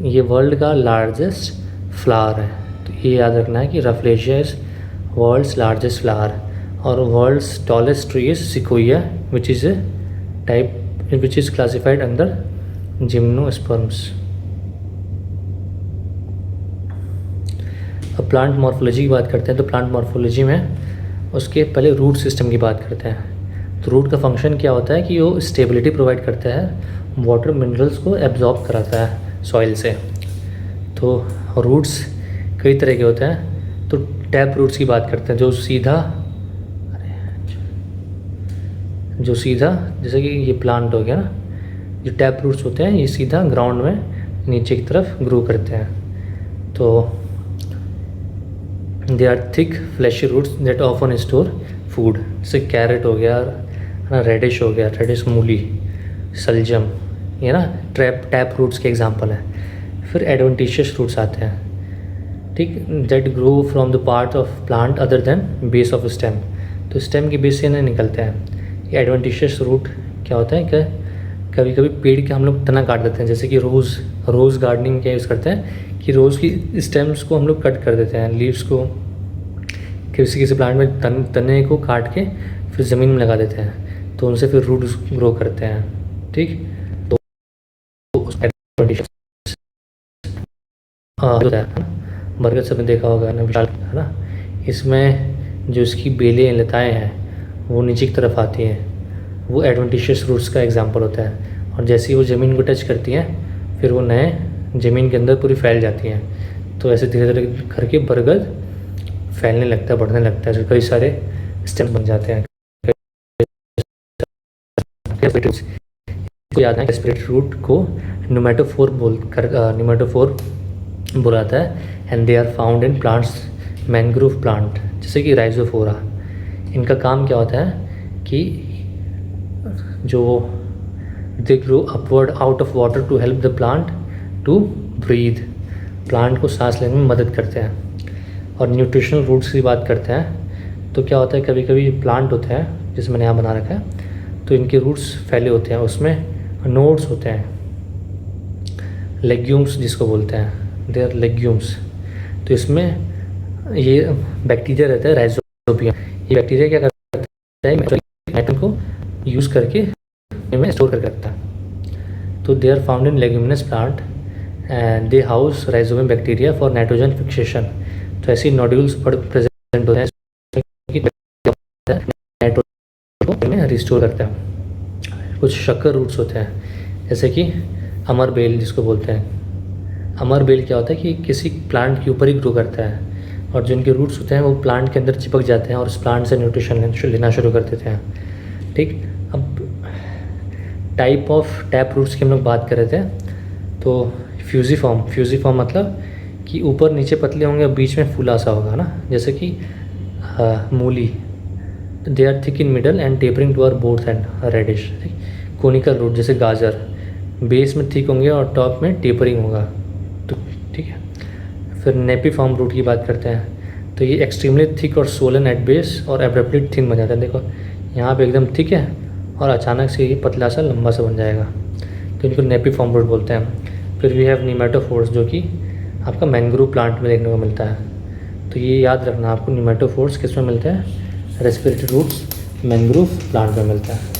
ये वर्ल्ड का लार्जेस्ट फ्लावर है, तो ये याद रखना है कि rafflesia is world's largest flower. और world's tallest tree is sequoia which is a type which is classified under gymnosperms. अब प्लांट मॉर्फोलॉजी की बात करते हैं, तो प्लांट मॉर्फोलॉजी में उसके पहले रूट सिस्टम की बात करते हैं। तो रूट का फंक्शन क्या होता है कि वो स्टेबिलिटी प्रोवाइड करता है, वाटर मिनरल्स को एब्जॉर्ब कराता है सॉइल से। तो रूट्स कई तरह के होते हैं, तो टैप रूट्स की बात करते हैं, जो सीधा जैसे कि ये प्लांट हो गया ना, जो टैप रूट्स होते हैं ये सीधा ग्राउंड में नीचे की तरफ ग्रो करते हैं। तो they are thick fleshy roots that often store food, जैसे कैरेट हो गया ना, रेडिश हो गया, रेडिश मूली, सलजम, ये ना टैप रूट्स के एग्जांपल हैं। फिर एडवेंटिशियस रूट्स आते हैं, ठीक, that grow from the part of plant other than base of stem, तो स्टेम की बेस से नहीं निकलते हैं। ये एडवेंटिशियस रूट क्या होता है कि कभी कभी पेड़ के हम लोग तना काट देते हैं, जैसे कि रोज़ गार्डनिंग क्या यूज़ करते हैं कि रोज़ की स्टेम्स को हम लोग कट कर देते हैं, लीव्स को, किसी प्लांट में तने को काट के फिर ज़मीन में लगा देते हैं, तो उनसे फिर रूट्स ग्रो करते हैं। ठीक, तो होता है बरगद सब ने देखा होगा ना, विशाल है ना, इसमें जो इसकी बेलें लताएँ हैं वो नीचे की तरफ आती हैं, वो एडवेंटिशियस रूट्स का एग्जांपल होता है। और जैसे ही वो ज़मीन को टच करती हैं फिर वो नए ज़मीन के अंदर पूरी फैल जाती हैं। तो ऐसे धीरे धीरे करके बरगद फैलने लगता है, बढ़ने लगता है, जो कई सारे स्टेम बन जाते हैं। तो याद है स्प्रेड रूट को न्यूमेटोफोर बुलाता है, and they are found in plants, mangrove plant जैसे कि राइजोफोरा। इनका काम क्या होता है कि जो they grow upward out of water to help the plant to breathe, plant को सांस लेने में मदद करते हैं। और न्यूट्रिशनल रूट्स की बात करते हैं, तो क्या होता है कभी कभी प्लांट होते हैं जिसमें मैंने यहाँ बना रखा है, तो इनके रूट्स फैले होते हैं, उसमें नोड्स होते हैं, लेग्यूम्स जिसको बोलते हैं, दे आर लेग्यूम्स। तो इसमें ये बैक्टीरिया रहता है राइजोबियम, ये बैक्टीरिया क्या करता है नाइट्रोजन को यूज़ करके में स्टोर करके रखता है। तो they are found in leguminous plant and they house rhizobium bacteria for nitrogen fixation. तो ऐसी नोड्यूल्स पर प्रेजेंट होते हैं नाइट्रोजन को रिस्टोर करता है। कुछ शक्कर रूट्स होते हैं जैसे कि अमर बेल जिसको बोलते हैं। अमर बेल क्या होता है कि किसी प्लांट के ऊपर ही ग्रो करता है, और जो इनके रूट्स होते हैं वो प्लांट के अंदर चिपक जाते हैं और उस प्लांट से न्यूट्रिशन लेना शुरू कर देते हैं। ठीक, अब टाइप ऑफ टैप रूट्स की हम लोग बात कर रहे थे, तो फ्यूजिफॉर्म मतलब कि ऊपर नीचे पतले होंगे और बीच में फूला सा होगा ना, जैसे कि मूली। They are thick in middle and tapering towards both end radish. Conical root जैसे गाजर, बेस में थिक होंगे और टॉप में टेपरिंग होगा, तो ठीक है। फिर नेपीफॉर्म रूट की बात करते हैं, तो ये एक्सट्रीमली थिक और सोलन एट बेस और एब्रप्टली थिन बन जाता है। देखो यहाँ पे एकदम थिक है और अचानक से ये पतला सा लंबा सा बन जाएगा, तो इनको नेपीफॉर्म रूट बोलते हैं। फिर वी हैव निमेटोफोर्स, जो कि आपका मैंग्रोव प्लांट में देखने को मिलता है। तो ये याद रखना आपको, निमेटोफोर्स किस में मिलते हैं, रेस्पिरेटरी रूट्स मैंग्रोव प्लांट में मिलता है।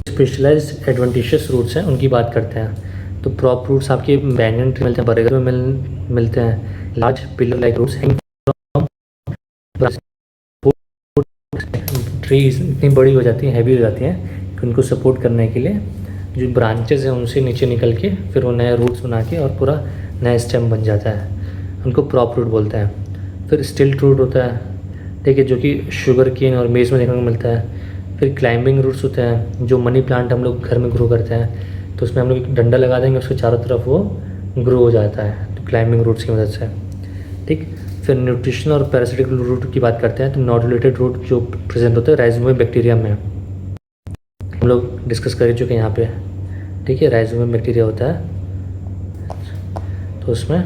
स्पेशलाइज्ड एडवेंटिशियस रूट्स हैं, उनकी बात करते हैं। तो प्रॉप रूट्स आपके बैंगन ट्री मिलते हैं, बरगद में मिलते हैं। Large pillar like roots trees इतनी बड़ी हो जाती हैं, हैवी हो जाती हैं कि उनको सपोर्ट करने के लिए जो ब्रांचेस हैं उनसे नीचे निकल के फिर वो नए रूट्स बना के और पूरा नया स्टेम बन जाता है, उनको प्रॉप रूट बोलते हैं। फिर स्टिल्ट रूट होता है, ठीक है, जो कि शुगर केन और मेज में देखने को मिलता है। फिर क्लाइंबिंग रूट्स होते हैं, जो मनी प्लांट हम लोग घर में ग्रो करते हैं, तो उसमें हम लोग एक डंडा लगा देंगे, उसके चारों तरफ वो ग्रो हो जाता है, तो क्लाइंबिंग रूट्स की मदद से, ठीक। फिर न्यूट्रिशन और पैरासिटिक रूट की बात करते हैं, तो नोडुलेटेड रूट जो प्रेजेंट होते हैं राइजोबियम बैक्टीरिया में, हम लोग डिस्कस कर चुके हैं यहाँ पे, ठीक है। राइजोबियम बैक्टीरिया होता है, तो उसमें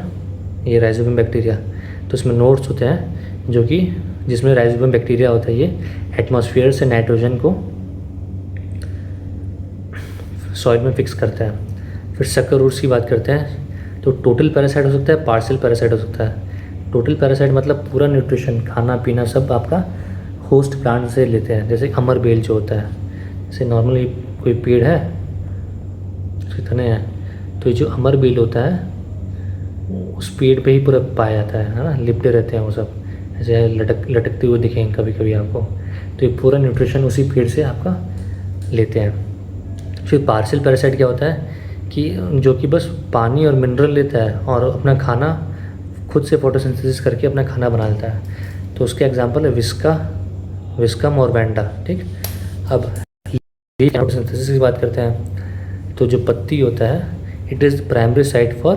ये राइजोबियम बैक्टीरिया, तो उसमें नोड्स होते हैं जो कि जिसमें राइजोबियम बैक्टीरिया होता है, ये एटमॉस्फेयर से नाइट्रोजन को सॉइल में फिक्स करता है। फिर शक्कर रूट्स की बात करते हैं, तो टोटल पैरासाइट हो सकता है, पार्शियल पैरासाइट हो सकता है। टोटल पैरासाइट मतलब पूरा न्यूट्रिशन, खाना पीना सब आपका होस्ट प्लांट से लेते हैं, जैसे अमर बेल जो होता है, जैसे नॉर्मली कोई पेड़ है उसके तने हैं, तो ये जो अमर बेल होता है उस पेड़ पे ही पूरा पाया जाता है ना, लिपटे रहते हैं वो सब, ऐसे लटकते हुए दिखेंगे कभी कभी आपको, तो ये पूरा न्यूट्रिशन उसी पेड़ से आपका लेते हैं। फिर पार्शियल पैरासाइट क्या होता है कि जो कि बस पानी और मिनरल लेता है और अपना खाना खुद से फोटोसिंथेसिस करके अपना खाना बना लेता है, तो उसके एग्जांपल है विस्कम और वेंडा, ठीक। अब फोटोसिंथेसिस की बात करते हैं, तो जो पत्ती होता है it is primary site for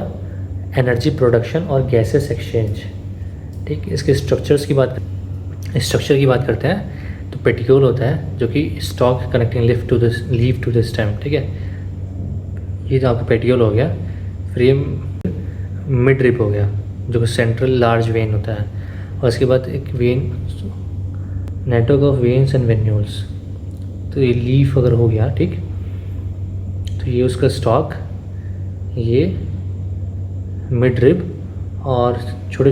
energy production और गैसेस एक्सचेंज, ठीक। इसके स्ट्रक्चर की बात करते हैं, तो पेटियोल होता है जो कि stalk connecting leaf to the stem, ठीक है, ये जो आपका पेटियोल हो गया। फिर ये मिड रिप हो गया जो कि सेंट्रल लार्ज वेन होता है, और इसके बाद एक when, network of veins and venules, तो ये लीफ अगर हो गया, ठीक, तो ये उसका स्टॉक, ये मिड रिब और छोटे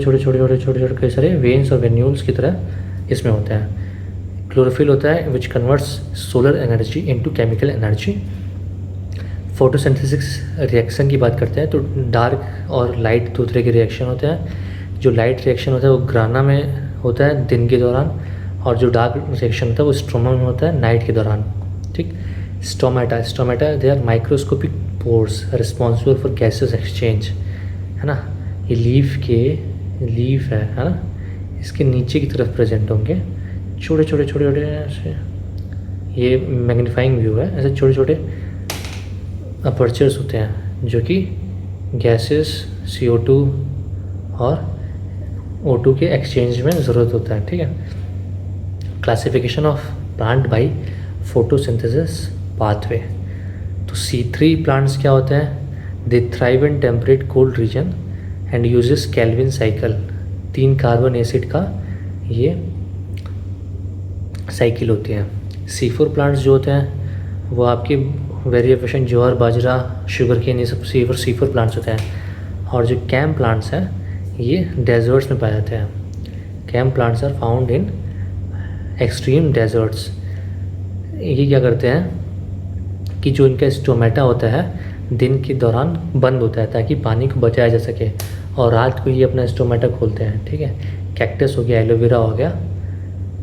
कई सारे वेन्स और वेन्यूल्स की तरह इसमें होते हैं। क्लोरोफिल होता है which converts solar energy into chemical energy. Photosynthesis reaction की बात करते हैं, तो डार्क और लाइट दो तरह के रिएक्शन होते हैं। जो लाइट रिएक्शन होता है वो ग्राना में होता है दिन के दौरान, और जो डार्क रिएक्शन होता है वो स्ट्रोमा में होता है नाइट के दौरान, ठीक। Stomata they are microscopic pores responsible for gases exchange, है ना। ये लीफ है ना, इसके नीचे की तरफ प्रेजेंट होंगे छोटे ऐसे, ये मैग्नीफाइंग व्यू है, ऐसे छोटे अपर्चर्स होते हैं जो कि गैसेस CO2 और O2 के एक्सचेंज में ज़रूरत होता है, ठीक है। Classification of plant by photosynthesis pathway, तो C3 प्लांट्स क्या होते हैं, दे thrive in temperate cold region and uses Calvin cycle, 3 carbon acid का ये साइकिल होती है। C4 प्लांट्स जो होते हैं वो आपके वेरिएशन ज्वार बाजरा शुगर केन ये सब C4 प्लांट्स होते हैं। और जो कैम प्लांट्स हैं ये डेजर्ट्स में पाए जाते हैं। CAM plants are found in extreme deserts. ये क्या करते हैं कि जो इनका स्टोमेटा होता है दिन के दौरान बंद होता है ताकि पानी को बचाया जा सके, और रात को ये अपना स्टोमेटा खोलते हैं, ठीक है। कैक्टस हो गया, एलोवेरा हो गया,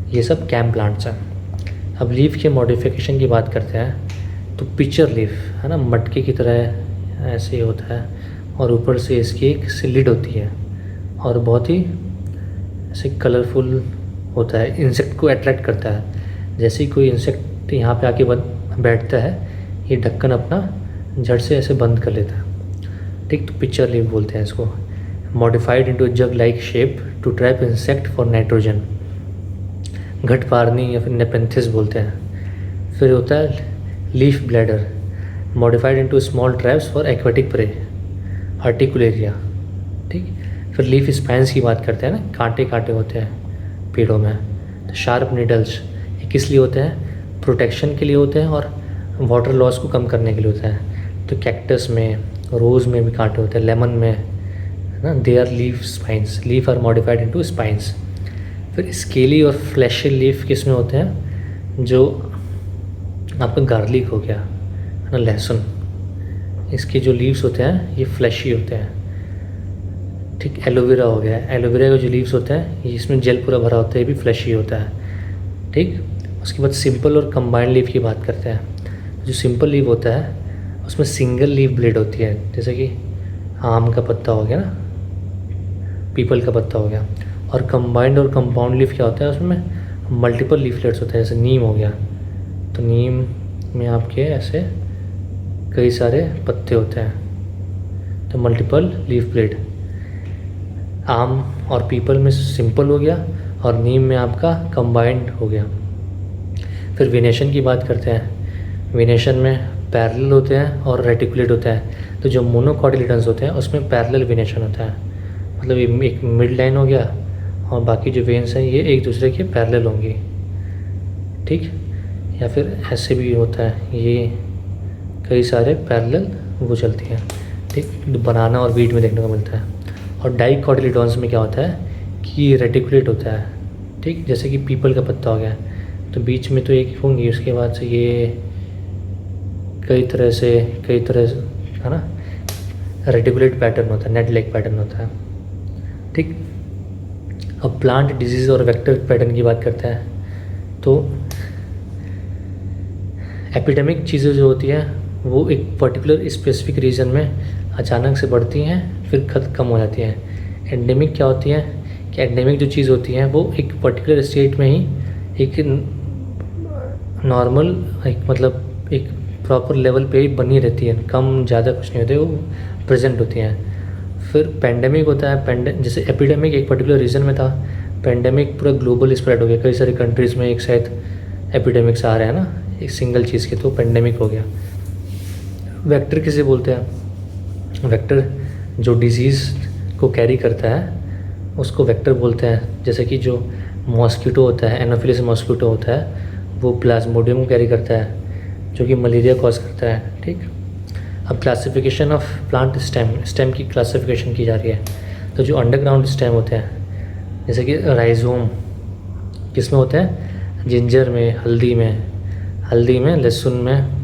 ये सब कैम प्लांट्स हैं। अब लीफ के मॉडिफिकेशन की बात करते हैं, तो पिक्चर लीफ है ना, मटके की तरह ऐसे ही होता है, और ऊपर से इसकी एक स्लिट होती है और बहुत ही ऐसे कलरफुल होता है, इंसेक्ट को अट्रैक्ट करता है। जैसे ही कोई इंसेक्ट यहाँ पे आके बैठता है, ये ढक्कन अपना जड़ से ऐसे बंद कर लेता है, ठीक। तो पिक्चर लीफ बोलते हैं इसको। Modified into jug like shape to trap insect for nitrogen, घटपारनी या फिर नेपेंथिस बोलते हैं। फिर होता है leaf bladder, modified into small traps for aquatic prey, utricularia, ठीक। फिर लीफ स्पाइंस की बात करते हैं ना, कांटे कांटे होते हैं पेड़ों में। तो शार्प नीडल्स ये किस लिए होते हैं? प्रोटेक्शन के लिए होते हैं और वाटर लॉस को कम करने के लिए होता है। तो कैक्टस में, रोज़ में भी कांटे होते हैं, लेमन में, है ना, they are leaf spines, leaf are modified into spines. फिर स्केली और फ्लैशी लीफ किस में होते हैं? जो आपका गार्लिक हो गया, है ना, लहसुन, इसके जो लीव्स होते हैं ये फ्लैशी होते हैं, ठीक। एलोवेरा हो गया, एलोवेरा के जो लीव्स होते हैं ये इसमें जेल पूरा भरा होता है, ये भी फ्लैशी होता है, ठीक। उसके बाद सिंपल और कंबाइंड लीफ की बात करते हैं। जो सिंपल लीफ होता है उसमें सिंगल लीफ ब्लेड होती है, जैसे कि आम का पत्ता हो गया ना, पीपल का पत्ता हो गया। और कंबाइंड और कंपाउंड लीफ क्या होता है? उसमें मल्टीपल लीफलेट्स होते हैं, जैसे नीम हो गया, तो नीम में आपके ऐसे कई सारे पत्ते होते हैं, तो मल्टीपल लीफ ब्लेड। आम और पीपल में सिंपल हो गया और नीम में आपका कंबाइंड हो गया। फिर वेनेशन की बात करते हैं। वेनेशन में पैरेलल होते हैं और रेटिकुलेट होता है। तो जो मोनोकॉटिलिडन्स होते हैं उसमें पैरेलल वेनेशन होता है, मतलब ये एक मिड लाइन हो गया और बाकी जो वेन्स हैं ये एक दूसरे के पैरेलल होंगी, ठीक। या फिर ऐसे भी होता है, ये कई सारे पैरेलल वो चलती हैं, ठीक। बनाना और वीट में देखने को मिलता है। और डाइकोटिलिडॉन्स में क्या होता है कि रेटिकुलेट होता है, ठीक। जैसे कि पीपल का पत्ता हो गया तो बीच में तो एक होंगी, उसके बाद से ये कई तरह से है ना, रेटिकुलेट पैटर्न होता है, नेट लेग पैटर्न होता है, ठीक। अब प्लांट डिजीज़ और वेक्टर पैटर्न की बात करते हैं। तो एपिडेमिक चीज़ें जो होती हैं वो एक पर्टिकुलर स्पेसिफिक रीजन में अचानक से बढ़ती हैं फिर कम हो जाती हैं। एंडेमिक क्या होती हैं कि एंडेमिक जो चीज़ होती है वो एक पर्टिकुलर स्टेट में ही एक नॉर्मल, एक मतलब एक प्रॉपर लेवल पे ही बनी रहती है, कम ज़्यादा कुछ नहीं होते, वो प्रेजेंट होती हैं। फिर पेंडेमिक होता है, जैसे एपिडेमिक एक पर्टिकुलर रीजन में था, पेंडेमिक पूरा ग्लोबल स्प्रेड हो गया, कई सारी कंट्रीज़ में एक साथ एपिडेमिक्स आ रहे हैं ना एक सिंगल चीज़ के, तो पेंडेमिक हो गया। वेक्टर किसे बोलते हैं? वेक्टर जो डिजीज़ को कैरी करता है उसको वेक्टर बोलते हैं। जैसे कि जो मॉस्किटो होता है, एनोफिलिस मॉस्किटो होता है, वो प्लाज्मोडियम को कैरी करता है जो कि मलेरिया कॉज करता है, ठीक। अब क्लासिफिकेशन ऑफ प्लांट स्टेम की क्लासिफिकेशन की जा रही है। तो जो अंडरग्राउंड स्टेम होते हैं, जैसे कि राइजोम किस में होते हैं? जिंजर में, हल्दी में, लहसुन में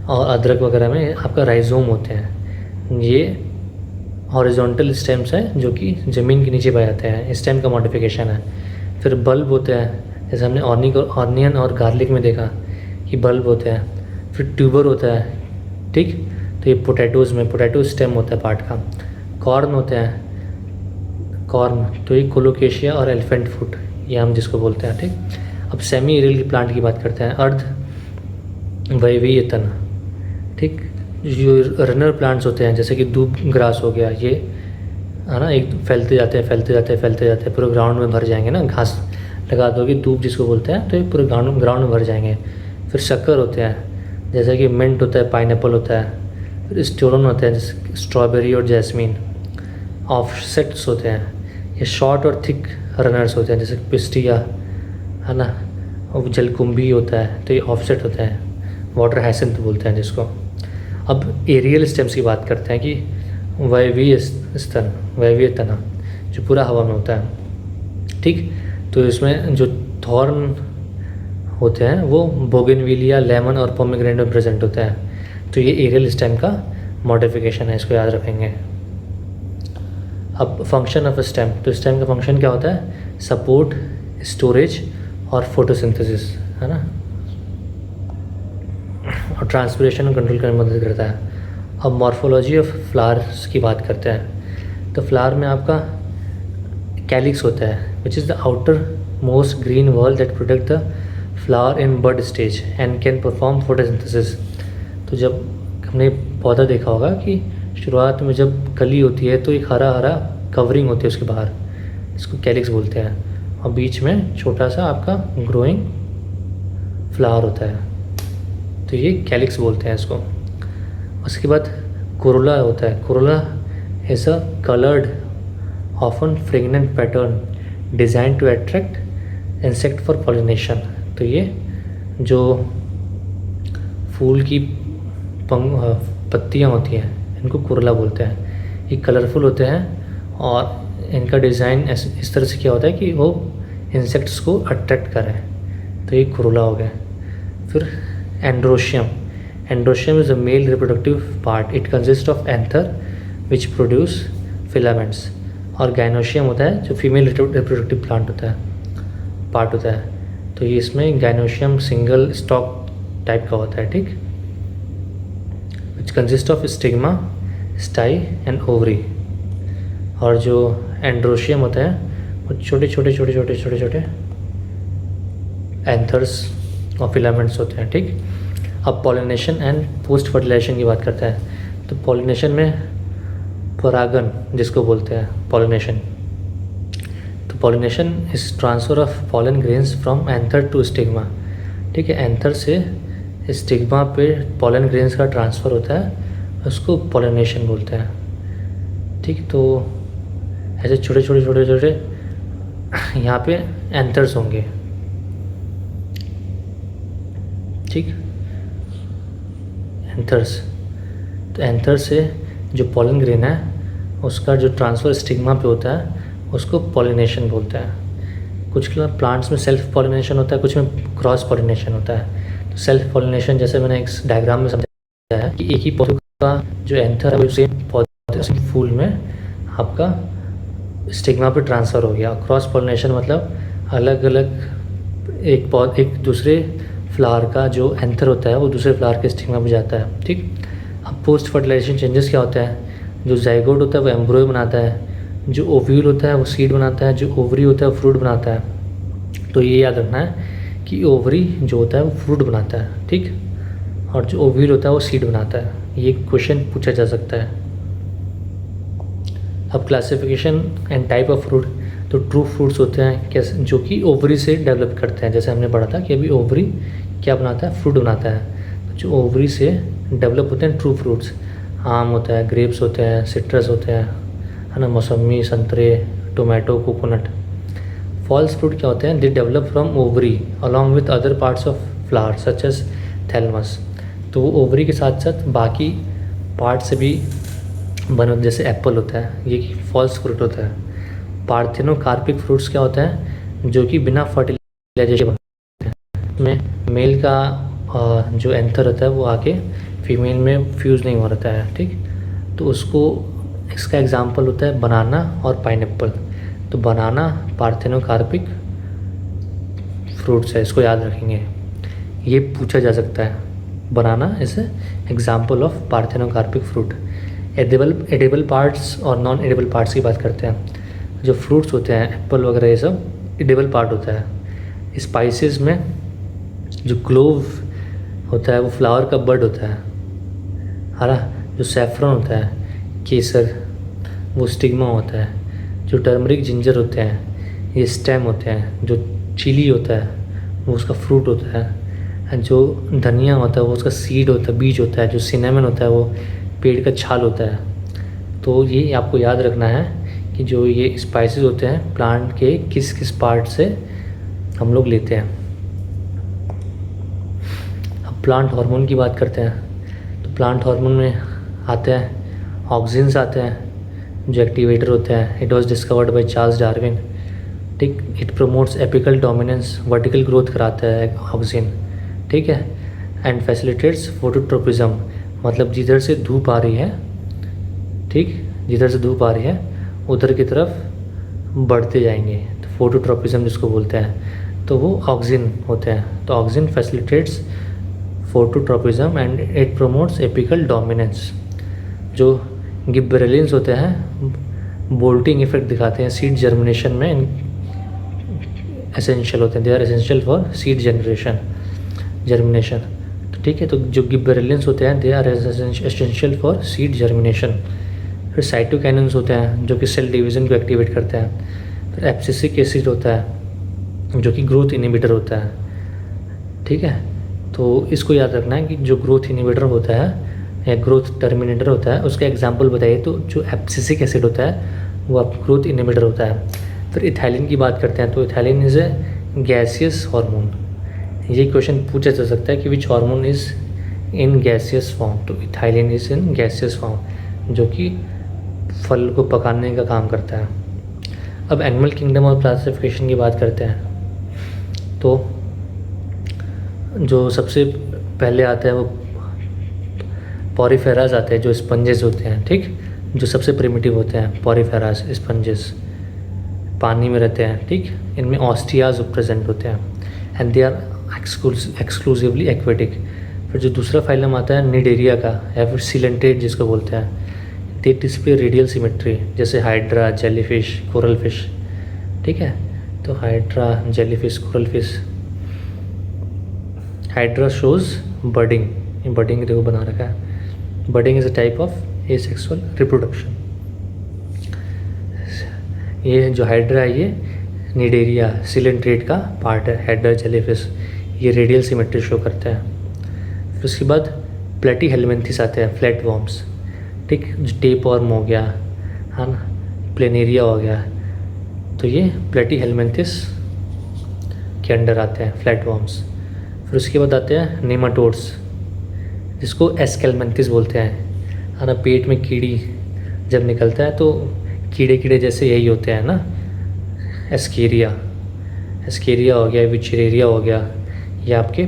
और अदरक वगैरह में आपका राइजोम होते हैं। ये हॉरिजॉन्टल स्टेम्स हैं जो कि ज़मीन के नीचे पाए जाते हैं, स्टेम का मॉडिफिकेशन है। फिर बल्ब होते हैं, जैसे हमने ऑनियन और गार्लिक में देखा कि बल्ब होते हैं। फिर ट्यूबर होता है, ठीक। तो ये पोटैटो स्टेम होता है पार्ट का। कॉर्न होते हैं, तो ये कोलोकेशिया और एलिफेंट फुट, ये हम जिसको बोलते हैं, ठीक। अब सेमी एरियल प्लांट की बात करते हैं। अर्ध वायवीय तना, ठीक। जो रनर प्लांट्स होते हैं जैसे कि दूब ग्रास हो गया, ये है ना, एक फैलते जाते हैं पूरे ग्राउंड में भर जाएंगे ना, घास लगा दोगे दूब जिसको बोलते हैं, तो ये पूरे ग्राउंड में भर जाएंगे। फिर शक्कर होते हैं, जैसे कि मिंट होता है, पाइनएप्पल होता है। फिर स्टोलन होते हैं जैसे स्ट्रॉबेरी और जैस्मीन। ऑफसेट्स होते हैं, ये शॉर्ट और थिक रनर्स होते हैं, जैसे पिस्टिया, है ना, और जलकुंभी होता है, तो ये ऑफसेट होता है। वाटर हाइसिंथ बोलते हैं जिसको। अब एरियल स्टेम्स की बात करते हैं कि वायवीय तना जो पूरा हवा में होता है, ठीक। तो इसमें जो थॉर्न होते हैं वो बोगनविलिया, लेमन और पोमेग्रेनेट में प्रेजेंट होता है। तो ये एरियल स्टेम का मॉडिफिकेशन है, इसको याद रखेंगे। अब फंक्शन ऑफ स्टेम, तो स्टेम का फंक्शन क्या होता है? सपोर्ट, स्टोरेज और फोटोसिंथेसिस, है ना, और ट्रांसपिरेशन कंट्रोल करने में मदद करता है। अब मॉर्फोलॉजी ऑफ फ्लावर्स की बात करते हैं। तो फ्लावर में आपका कैलिक्स होता है, which is the outer most green whorl that protect the flower in bud stage and can perform photosynthesis. तो तो जब हमने पौधा देखा होगा कि शुरुआत में जब कली होती है तो एक हरा हरा कवरिंग होती है उसके बाहर, इसको कैलिक्स बोलते हैं, और बीच में छोटा सा आपका ग्रोइंग फ्लावर होता है, तो ये कैलिक्स बोलते हैं इसको। उसके बाद कोरोला होता है। Corolla is a coloured often fragrant pattern design to attract insect for pollination. तो ये जो फूल की पत्तियाँ होती हैं इनको कोरोला बोलते हैं। ये कलरफुल होते हैं और इनका डिज़ाइन इस तरह से किया होता है कि वो इंसेक्ट्स को अट्रैक्ट करें, तो ये कोरोला हो गया। फिर androecium. Androecium is a male reproductive part, it consist of anther which produce filaments. और गाइनोशियम होता है जो फीमेल रिप्रोडक्टिव प्लांट होता है, पार्ट होता है, तो ये इसमें गाइनोशियम सिंगल स्टॉक टाइप का होता है, ठीक, which consist of stigma, style and ovary. और जो एंड्रोशियम होता है वो छोटे छोटे एंथर्स और फिलामेंट्स होते हैं, ठीक। अब पॉलिनेशन एंड पोस्ट फर्टिलाइजेशन की बात करते हैं। तो पॉलिनेशन में परागन जिसको बोलते हैं पॉलिनेशन, तो pollination is transfer of pollen grains from anther to stigma, ठीक है। एंथर से स्टिग्मा पे पॉलन ग्रेन्स का ट्रांसफ़र होता है, उसको पॉलिनेशन बोलते हैं, ठीक। तो ऐसे छोटे छोटे यहाँ पे एंथर्स होंगे, ठीक, एंथर्स। तो एंथर से जो पॉलन ग्रेन है उसका जो ट्रांसफ़र स्टिग्मा पे होता है उसको पॉलिनेशन बोलते हैं। कुछ प्लांट्स में सेल्फ पॉलिनेशन होता है, कुछ में क्रॉस पॉलिनेशन होता है। तो सेल्फ पॉलिनेशन जैसे मैंने इस डायग्राम में समझाया है कि एक ही पौधे का जो एंथर है वो सेम पौधे फूल में आपका स्टिग्मा पे ट्रांसफ़र हो गया। क्रॉस पॉलिनेशन मतलब अलग अलग एक दूसरे फ्लावर का जो एंथर होता है वो दूसरे फ्लावर के स्टिग्मा पे जाता है, ठीक। अब पोस्ट फर्टिलाइजेशन चेंजेस क्या होता है, जो जाइगोट होता है वो एम्ब्रियो बनाता है, जो ओव्यूल होता है वो सीड बनाता है, जो ओवरी होता है वो फ्रूट बनाता है। तो ये याद रखना है कि ओवरी जो होता है वो फ्रूट बनाता है, ठीक, और जो ओव्यूल होता है वो सीड बनाता है। ये क्वेश्चन पूछा जा सकता है। अब classification and type of fruit. तो ट्रू फ्रूट्स होते हैं कैसे, जो कि ओवरी से डेवलप करते हैं, जैसे हमने पढ़ा था कि अभी ओवरी क्या बनाता है, फ्रूट बनाता है। तो जो ओवरी से डेवलप होते हैं ट्रू फ्रूट्स, आम होता है, ग्रेप्स होते हैं, सिट्रस होते हैं, है ना, मौसमी, संतरे, टोमेटो, कोकोनट। फॉल्स फ्रूट क्या होते हैं, they develop from ovary along with other parts of flower such as thalamus. तो वो ओवरी के साथ साथ बाकी पार्ट से भी बने, जैसे एप्पल होता है, ये फॉल्स फ्रूट होता है। पार्थेनोकार्पिक फ्रूट्स क्या होते हैं, जो कि बिना फर्टिलाइजेशन बनते हैं, में मेल का जो एंथर होता है वो आके फीमेल में फ्यूज़ नहीं हो रहता है, ठीक। तो उसको इसका एग्जांपल होता है बनाना और पाइनएप्पल। तो बनाना पार्थेनोकार्पिक फ्रूट्स है, इसको याद रखेंगे, ये पूछा जा सकता है। Banana is example of parthenocarpic fruit. Edible parts और नॉन एडिबल पार्ट्स की बात करते हैं। जो फ्रूट्स होते हैं एप्पल वगैरह ये सब एडिबल पार्ट होता है। स्पाइसेस में जो क्लोव होता है वो फ्लावर का बड होता है, हरा। जो सैफरन होता है, केसर, वो स्टिग्मा होता है। जो टर्मरिक जिंजर होते हैं ये स्टेम होते हैं। जो चिली होता है वो उसका फ्रूट होता है। जो धनिया होता है वो उसका सीड होता है, बीज होता है। जो सिनेमन होता है वो पेड़ का छाल होता है। तो ये आपको याद रखना है कि जो ये स्पाइसेस होते हैं प्लांट के किस किस पार्ट से हम लोग लेते हैं। अब प्लांट हार्मोन की बात करते हैं। तो प्लांट हार्मोन में आते हैं ऑक्सिन्स आते हैं जो एक्टिवेटर होते हैं। It was discovered by Charles Darwin, ठीक। It promotes apical dominance, vertical growth कराता है ऑक्सिन, ठीक है। एंड फैसिलिटेट्स फोटोट्रोपिज्म, मतलब जिधर से धूप आ रही है, ठीक, जिधर से धूप आ रही है उधर की तरफ बढ़ते जाएंगे। तो फोटोट्रोपिज्म जिसको बोलते हैं, तो वो ऑक्सिन होते हैं। तो auxin facilitates phototropism and it promotes apical dominance. जो गिबरेलिन्स होते हैं बोल्टिंग इफेक्ट दिखाते हैं सीड जर्मिनेशन में, एसेंशियल होते हैं, they are essential for seed germination. तो ठीक है। तो जो गिबरेलियंस होते हैं they are essential for seed germination. फिर साइटोकाइनेंस होते हैं जो कि सेल डिवीज़न को एक्टिवेट करते हैं। फिर एब्सिसिक एसिड होता है जो कि ग्रोथ इनिबिटर होता है, ठीक है। तो इसको याद रखना है कि जो ग्रोथ इनिबिटर होता है या ग्रोथ टर्मिनेटर होता है उसका एग्जाम्पल बताइए, तो जो एब्सिसिक एसिड होता है वो आप ग्रोथ इनिबिटर होता है। फिर इथाइलिन की बात करते हैं, तो ethylene is a gaseous hormone. ये क्वेश्चन पूछा जा सकता है कि which hormone is in gaseous form, तो ethylene is in gaseous form जो कि फल को पकाने का काम करता है। अब एनिमल किंगडम और क्लासिफिकेशन की बात करते हैं, तो जो सबसे पहले आता है वो पॉरीफेरास आते हैं जो स्पंजेस होते हैं, ठीक, जो सबसे प्रिमिटिव होते हैं पॉरीफेरास स्पंजेस, पानी में रहते हैं, ठीक। इनमें ऑस्टियाज प्रेजेंट होते हैं and they are exclusively aquatic. फिर जो दूसरा फाइलम आता है निडेरिया का या फिर सिलेंट्रेट जिसको बोलते हैं, दे डिस्प्ले रेडियल सिमेट्री जैसे हाइड्रा, जेलीफिश, कोरल फिश, ठीक है। तो hydra, jellyfish, coral fish, hydra shows budding, ये बर्डिंग देखो बना रखा है। Budding is a type of asexual reproduction. ये जो हाइड्रा है ये निडेरिया सिलेंट्रेट का पार्ट है। हाइड्रा, जेलीफिश ये रेडियल सिमेट्री शो करते हैं। फिर उसके बाद प्लेटी हेलमेंथिस आते हैं, फ्लैट वॉर्म्स, ठीक, जो टेप वर्म हो गया है ना, प्लेनेरिया हो गया, तो ये प्लेटी हेलमेंथिस के अंडर आते हैं फ्लैट वॉर्म्स। फिर उसके बाद आते हैं नेमाटोड्स जिसको एस्केलमेंथिस बोलते हैं, है ना। पेट में कीड़ी जब निकलता है तो कीड़े कीड़े जैसे यही होते हैं ना, एस्केरिया, एस्केरिया हो गया, विचरेरिया हो गया, ये आपके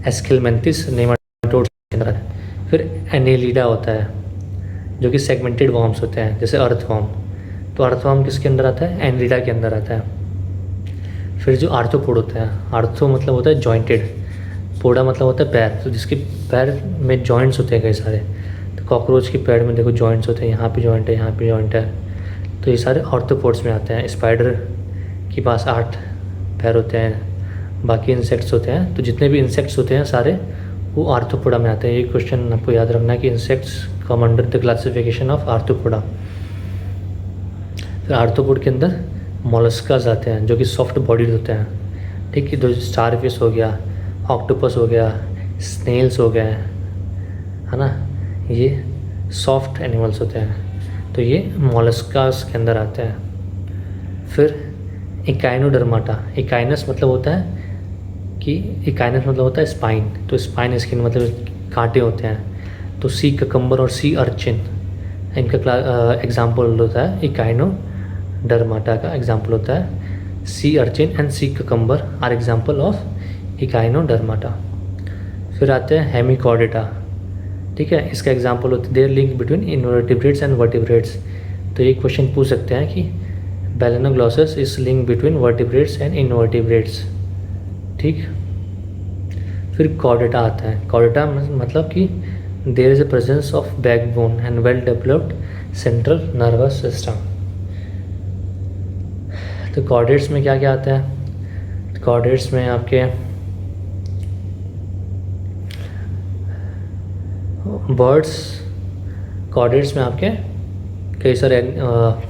एस्केलमेंथिस नेमाटोड्स के अंदर है। फिर एनेलिडा होता है जो कि सेगमेंटेड वॉर्म्स होते हैं जैसे अर्थवॉर्म, तो अर्थवॉर्म किसके अंदर आता है, एनेलिडा के अंदर आता है। फिर जो आर्थ्रोपोड होता है, आर्थो मतलब होता है जॉइंटेड, पोडा मतलब होता है पैर, तो जिसके पैर में जॉइंट्स होते हैं कई सारे, तो कॉकरोच के पैर में देखो जॉइंट्स होते हैं, यहाँ पे जॉइंट है, यहाँ पे जॉइंट है, तो ये सारे आर्थ्रोपोड्स में आते हैं। स्पाइडर के पास 8 पैर होते हैं, बाकी इंसेक्ट्स होते हैं, तो जितने भी इंसेक्ट्स होते हैं सारे वो आर्थ्रोपोडा में आते हैं। ये क्वेश्चन आपको याद रखना है कि insects come under the classification of arthropoda. फिर आर्थ्रोपोड के अंदर मोलस्कास आते हैं जो कि सॉफ्ट बॉडीड होते हैं, ठीक है। तो स्टारफिश हो गया, ऑक्टोपस हो गया, स्नेल्स हो गए, है ना, ये सॉफ्ट एनिमल्स होते हैं, तो ये मोलस्कास के अंदर आते हैं। फिर इकाइनोडर्माटा, इकाइनस मतलब होता है कि इकाइनस मतलब होता है स्पाइन, तो स्पाइन स्किन मतलब कांटे होते हैं, तो सी ककम्बर और सी अर्चिन इनका एग्जाम्पल होता है, इकाइनोडर्माटा का एग्जाम्पल होता है sea urchin and sea cucumber are example of echinodermata. फिर आते हैं हेमिकॉर्डेटा, ठीक है, इसका एग्जाम्पल होता है there link between invertebrates and vertebrates. तो ये क्वेश्चन पूछ सकते हैं कि balanoglossus is link between vertebrates and invertebrates, ठीक। फिर कॉर्डेटा आता है, कॉर्डेटा मतलब कि there is a presence of backbone and well developed central nervous system. तो कॉर्डेट्स में क्या क्या आता है, कॉर्डेट्स में आपके बर्ड्स, कॉर्डेट्स में आपके कई सारे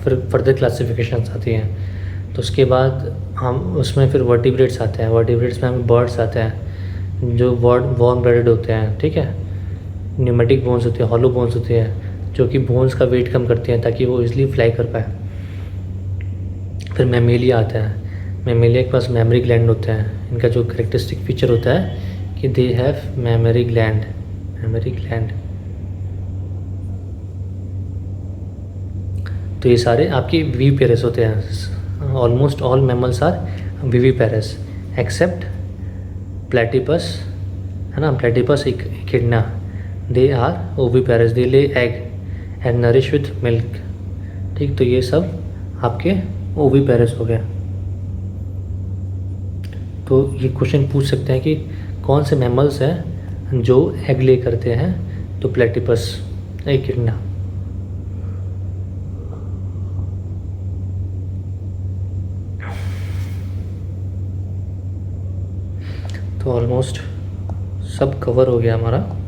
फिर फर्दर क्लासिफिकेशंस आती हैं। तो उसके बाद हम उसमें फिर वर्टिब्रेट्स आते हैं, वर्टिब्रेट्स में हमें बर्ड्स आते हैं जो वार्म ब्लडेड होते हैं, ठीक है। न्यूमेटिक बोन्स होते हैं, हॉलो बोन्स होते हैं जो कि बोन्स का वेट कम करते हैं ताकि वो इजली फ्लाई कर पाए। फिर मैमेलिया आता है, मैमेलिया के पास मेमोरी ग्लैंड होते हैं, इनका जो करेक्टरिस्टिक फीचर होता है कि they have memory gland, memory gland. तो ये सारे आपकी वी पेरेस होते हैं, almost all mammals are viviparous except platypus, है ना, platypus echidna, they are oviparous, they lay egg and nourish with milk, ठीक। तो ये सब आपके ओवी पेरेस हो गए। तो ये क्वेश्चन पूछ सकते हैं कि कौन से मैमल्स हैं जो एग ले करते हैं, तो प्लेटिपस इकिडना। तो ऑलमोस्ट सब कवर हो गया हमारा।